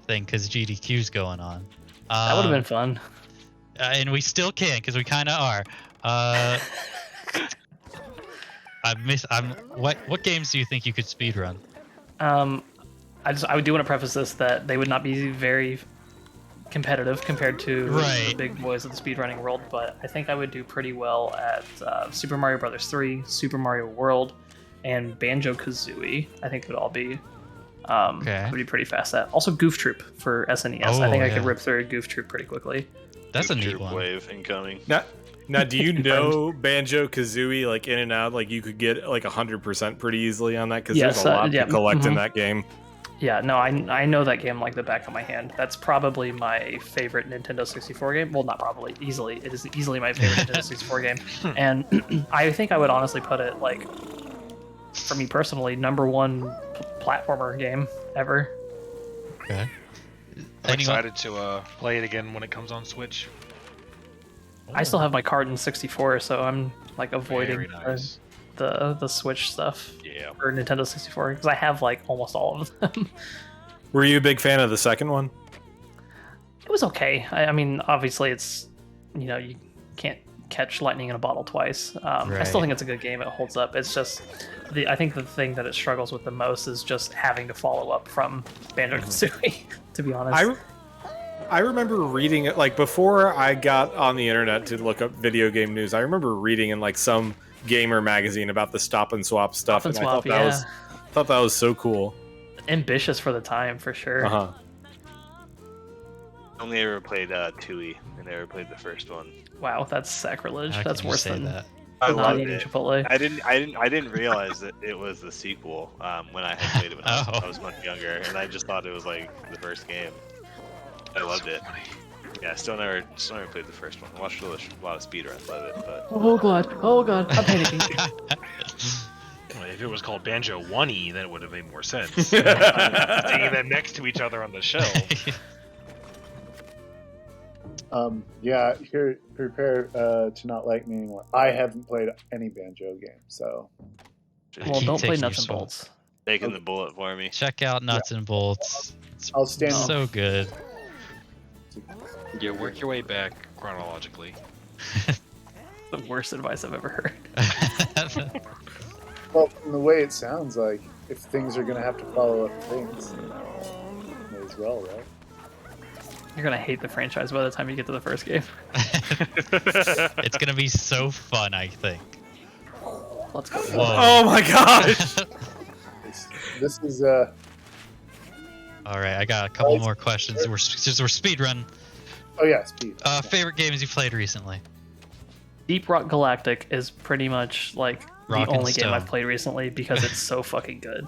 thing because GDQ's going on. That would have been fun. And we still can because we kind of are. What games do you think you could speed run? I do want to preface this that they would not be very competitive compared to the Right. big boys of the speedrunning world, but I think I would do pretty well at Super Mario Bros. 3, Super Mario World, and Banjo-Kazooie. I think would all be Okay. would be pretty fast at. Also Goof Troop for SNES. I Oh, think I could yeah. rip through Goof Troop pretty quickly. That's a neat Troop one. wave incoming. Now, do you know Banjo Kazooie like in and out? Like you could get like 100% pretty easily on that because Yes, there's a lot yeah, to collect in mhm. that game. Yeah, no, I know that game like the back of my hand. That's probably my favorite Nintendo 64 game. Well, not probably, easily. It is easily my favorite Nintendo 64 game. And I think I would honestly put it, like, for me personally, #1 platformer game ever. Okay. I'm excited to play it again when it comes on Switch. I still have my card in 64, so I'm, like, avoiding Very nice. the Switch stuff Yeah. for Nintendo 64, because I have, like, almost all of them. Were you a big fan of the second one? It was okay. I mean, obviously, it's, you know, you can't catch lightning in a bottle twice. I still Right. think it's a good game. It holds up. It's just, I think the thing that it struggles with the most is just having to follow up from Banjo-Kazooie, to be honest. I remember reading it like before I got on the internet to look up video game news. I remember reading in like some gamer magazine about the stop and swap stuff, Stop and and I swap, thought that was so cool. Ambitious for the time, for sure. Uh-huh. Only ever played Tui. I never played the first one. Wow, that's sacrilege. How That's can you worse say than that? I not loved eating it. Chipotle. I didn't realize that it was the sequel when I had played it when I was much younger, and I just thought it was like the first game. I loved it. Yeah, still never played the first one. I watched a lot of speedruns of it, but Oh god, I'm panicking. Well, if it was called Banjo 1E, then it would have made more sense. Seeing them next to each other on the shelf. Yeah, here, prepare to not like me anymore. I haven't played any Banjo game, so Well, Keep don't play taking nuts your and soul. bolts. taking the bullet for me. Check out Nuts and Bolts. It's I'll stand. so good. Yeah, work your way back chronologically. The worst advice I've ever heard. Well, from the way it sounds like, if things are gonna have to follow up things, may as well, right? You're gonna hate the franchise by the time you get to the first game. It's gonna be so fun, I think. Let's go. Whoa. Oh my gosh! This is All right, I got a couple more questions. We're speed run. oh yeah, speed. Favorite games you played recently? Deep Rock Galactic is pretty much like Rock the and only game Stone. I've played recently because it's so fucking good.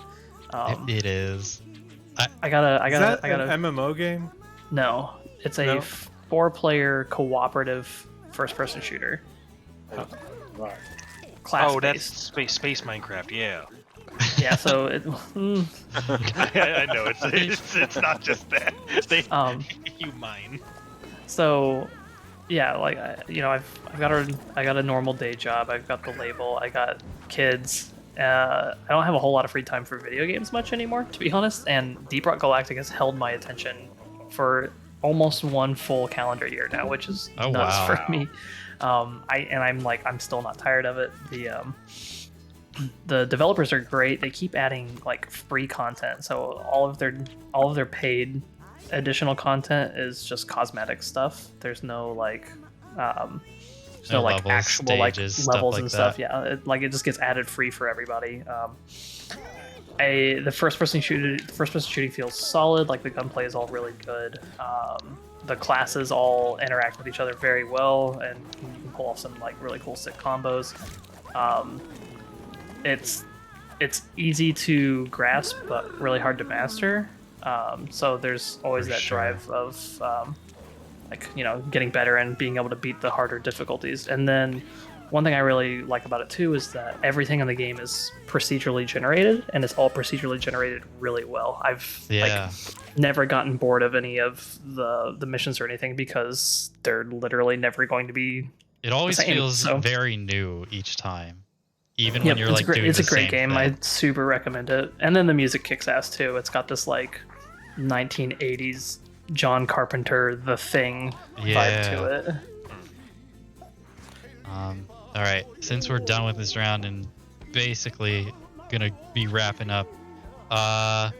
It is. I gotta, Is that an MMO game? no, it's a No? 4-player cooperative first-person shooter. Right. Class Oh, that's based. space Minecraft. Yeah. Yeah, so it, I know it's not just that. They you mine. so yeah, like I've got a normal day job. I've got the label. I got kids. I don't have a whole lot of free time for video games much anymore, to be honest. And Deep Rock Galactic has held my attention for almost one full calendar year now, which is Oh, nuts wow. for me. I'm still not tired of it. The developers are great. They keep adding like free content, so all of their paid additional content is just cosmetic stuff. There's no like there's no like levels, actual like stages, stuff levels like and stuff. that. Yeah, it just gets added free for everybody. The first person shooting feels solid. Like the gunplay is all really good. The classes all interact with each other very well, and you can pull off some like really cool sick combos. It's easy to grasp, but really hard to master. So there's always For that sure. drive of getting better and being able to beat the harder difficulties. And then one thing I really like about it too is that everything in the game is procedurally generated, and it's all procedurally generated really well. I've Yeah. never gotten bored of any of the missions or anything because they're literally never going to be. It always same, feels so- very new each time. Even Yep, when you're it's like a great, doing it's the a great same game. thing. I super recommend it. And then the music kicks ass too. It's got this like 1980s John Carpenter The Thing vibe to it. All right, since we're done with this round and basically gonna be wrapping up, are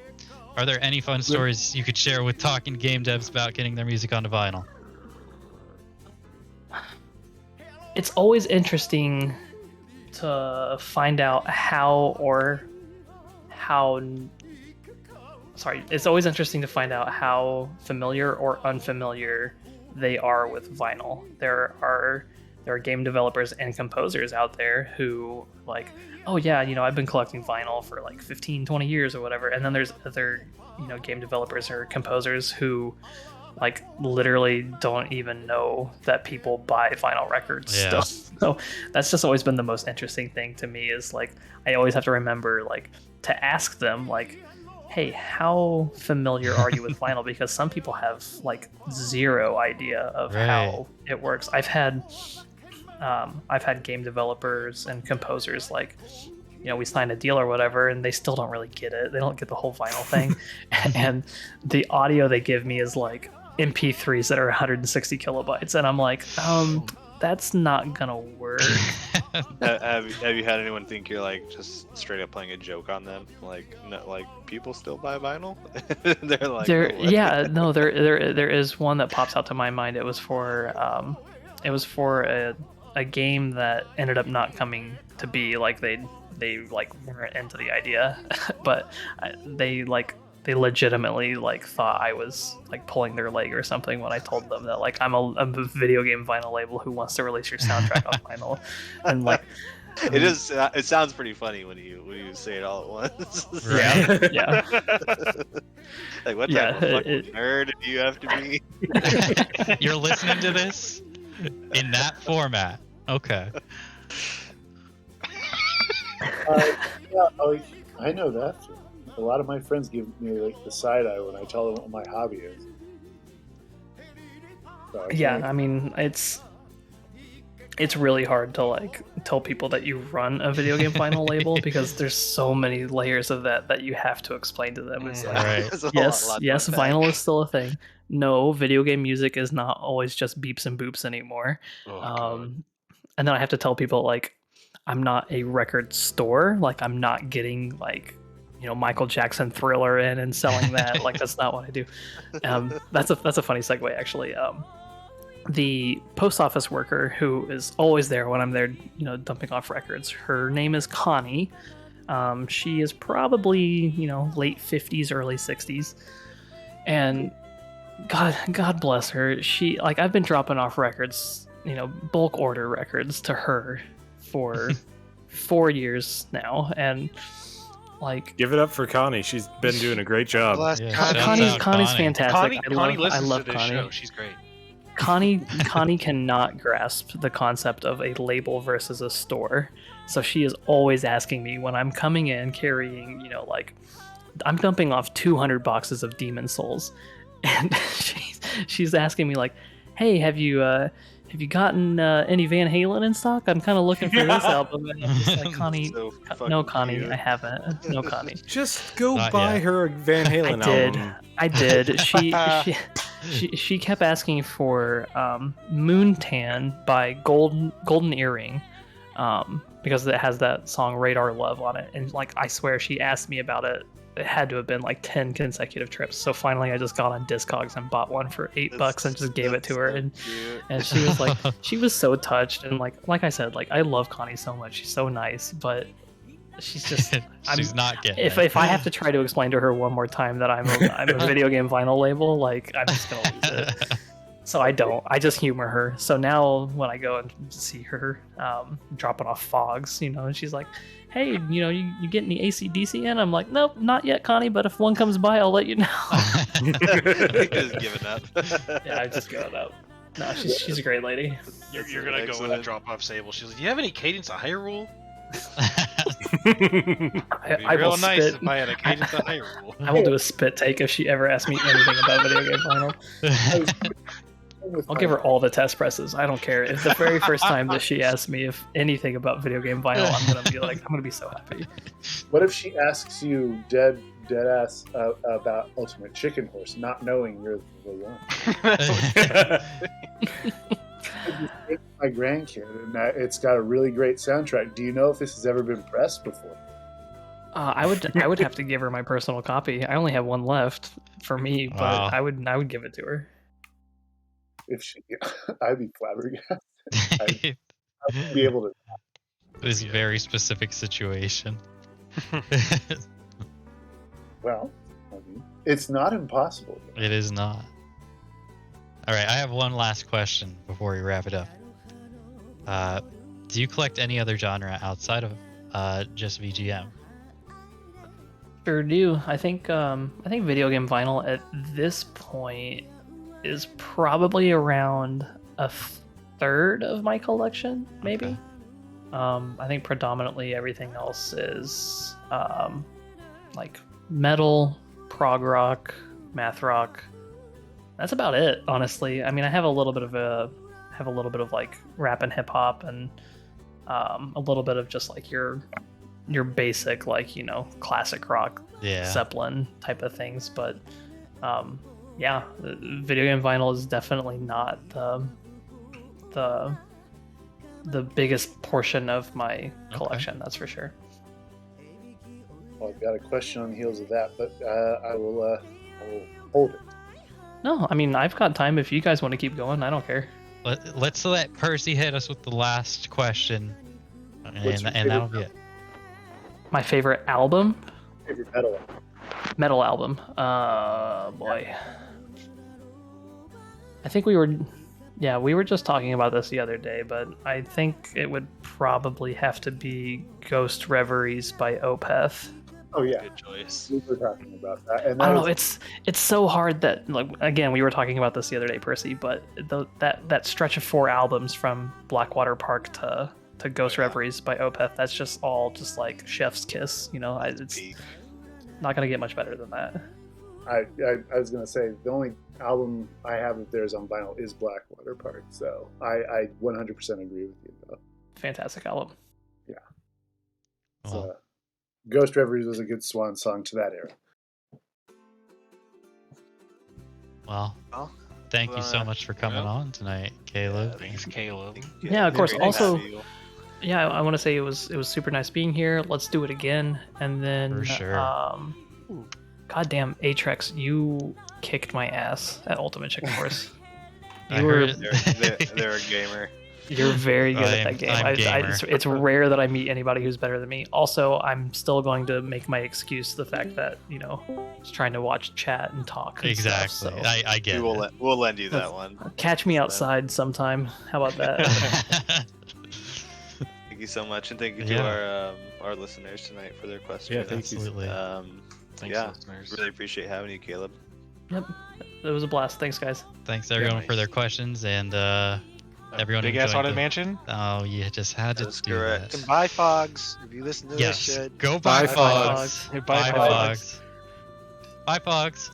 there any fun stories you could share with talking game devs about getting their music onto vinyl? It's always interesting to find out it's always interesting to find out how familiar or unfamiliar they are with vinyl. There are game developers and composers out there who like, oh yeah, I've been collecting vinyl for like 15, 20 years or whatever. And then there's other, game developers or composers who like literally don't even know that people buy vinyl records Yeah. still. So that's just always been the most interesting thing to me is like, I always have to remember like to ask them like, hey, how familiar are you with vinyl? Because some people have like zero idea of how it works. I've had game developers and composers like, we sign a deal or whatever, and they still don't really get it. They don't get the whole vinyl thing. And the audio they give me is like MP3s that are 160 kilobytes. And I'm like, that's not gonna work. Have you had anyone think you're like just straight up playing a joke on them? Like, no, like people still buy vinyl? They're like, "Oh, what?" there is one that pops out to my mind. It was for a game that ended up not coming to be. Like they like weren't into the idea, but they legitimately like thought I was like pulling their leg or something when I told them that like I'm a video game vinyl label who wants to release your soundtrack on vinyl. And like it sounds pretty funny when you say it all at once. Yeah. Like, what type of fucking nerd do you have to be? You're listening to this in that format. Okay. I know that. A lot of my friends give me like the side eye when I tell them what my hobby is. So I mean, it's really hard to like tell people that you run a video game vinyl label because there's so many layers of that you have to explain to them. It's like, yes, vinyl is still a thing. No, video game music is not always just beeps and boops anymore. And then I have to tell people like, I'm not a record store. Like I'm not getting like, Michael Jackson Thriller in and selling that. Like that's not what I do. That's a funny segue actually. The post office worker who is always there when I'm there, dumping off records. Her name is Connie. She is probably, late 50s, early 60s. And God bless her. She like I've been dropping off records, bulk order records to her for 4 years now, and like give it up for Connie. She's been doing a great job. Connie's fantastic. Connie listens I love to this Connie. show. She's great. Connie cannot grasp the concept of a label versus a store. So she is always asking me when I'm coming in carrying, like I'm dumping off 200 boxes of Demon Souls, and she's asking me like, "Hey, have you gotten any Van Halen in stock? I'm kind of looking for this album." And I'm just like, Connie, no, Connie, cute. I haven't. No, Connie. Just go buy her a Van Halen album. I did. She kept asking for Moontan by Golden Earring, because it has that song Radar Love on it. And like I swear she asked me about it. It had to have been like 10 consecutive trips. So finally I just got on Discogs and bought one for $8 and just gave it to her. And she was like, she was so touched. And like I said, like I love Connie so much. She's so nice, but she's just she's not getting if I have to try to explain to her one more time that I'm a video game vinyl label, like I'm just gonna lose it. So I don't. I just humor her. So now when I go and see her dropping off fogs, and she's like, "Hey, you get any AC/DC in?" I'm like, "Nope, not yet, Connie. But if one comes by, I'll let you know." Just giving up. Yeah, I've just given up. No, she's a great lady. You're gonna go with a drop off Sable. She's like, "Do you have any Cadence of Hyrule?" I will nice spit. if I had a Cadence of Hyrule. I will do a spit take if she ever asks me anything about video game vinyl. I'll give her all the test presses. I don't care. If the very first time that she asks me if anything about video game vinyl, I'm gonna be so happy. What if she asks you dead ass about Ultimate Chicken Horse, not knowing you're the one? My grandkid, and it's got a really great soundtrack. Do you know if this has ever been pressed before? I would have to give her my personal copy. I only have one left for me, but Wow. I would give it to her. If she, I'd be flabbergasted. I wouldn't be able to. It was a very specific situation. Well, I mean, it's not impossible. It is not. All right, I have one last question before we wrap it up. Do you collect any other genre outside of just VGM? Sure do. I think video game vinyl at this point is probably around a third of my collection, maybe. Okay. I think predominantly everything else is like metal, prog rock, math rock. That's about it, honestly. I mean, I have a little bit of like rap and hip hop, and a little bit of just like your basic, like, you know, classic rock, Yeah. Zeppelin type of things. But yeah, video game vinyl is definitely not the biggest portion of my collection. That's for sure. Well, I've got a question on the heels of that, but I will hold it. No, I mean, I've got time if you guys want to keep going. I don't care. Let's let Percy hit us with the last question, What's your and that'll favorite be it. My favorite album? Favorite metal? Metal album. Boy. I think we were just talking about this the other day, but I think it would probably have to be Ghost Reveries by Opeth. Oh yeah, Good choice. we were talking about that, and I that don't know. was, It's so hard that, like, again, we were talking about this the other day, Percy. But that stretch of 4 albums from Blackwater Park to Ghost Reveries by Opeth, that's just all just like chef's kiss. You know, it's Peak. not gonna get much better than that. I was gonna say the only album I have of theirs on vinyl is Blackwater Park, so I 100% agree with you though. Fantastic album. Well, Ghost Reveries was a good swan song to that era. well, Well, thank you so much for coming Well, on tonight, Caleb. Thanks, Caleb. Yeah, of course. Very nice Also, to you. yeah, I want to say it was super nice being here. Let's do it again. And then, For sure. goddamn Atrex, you kicked my ass at Ultimate Chicken Horse. I You were, heard They're a gamer. you're very good at I'm that game. gamer. It's rare that I meet anybody who's better than me. Also, I'm still going to make my excuse the fact that, you know, just trying to watch chat and talk. And Exactly. Stuff, so I get We'll lend you that one. catch me outside sometime. How about that? it. Thank you so much, and thank you Yeah. to our listeners tonight for their questions. Yeah, thank you. Absolutely. Thanks, Yeah, listeners. really appreciate having you, Caleb. Yep. It was a blast. Thanks, guys. Thanks everyone for their questions, and everyone Big ass enjoyed haunted the- mansion. Oh, you just had to That's do correct. that. And bye, Fogs. If you listen to Yes. this shit. Go Bye, buy Fogs. Fogs. Bye, Bye, Fogs. Fogs. Bye, Fogs.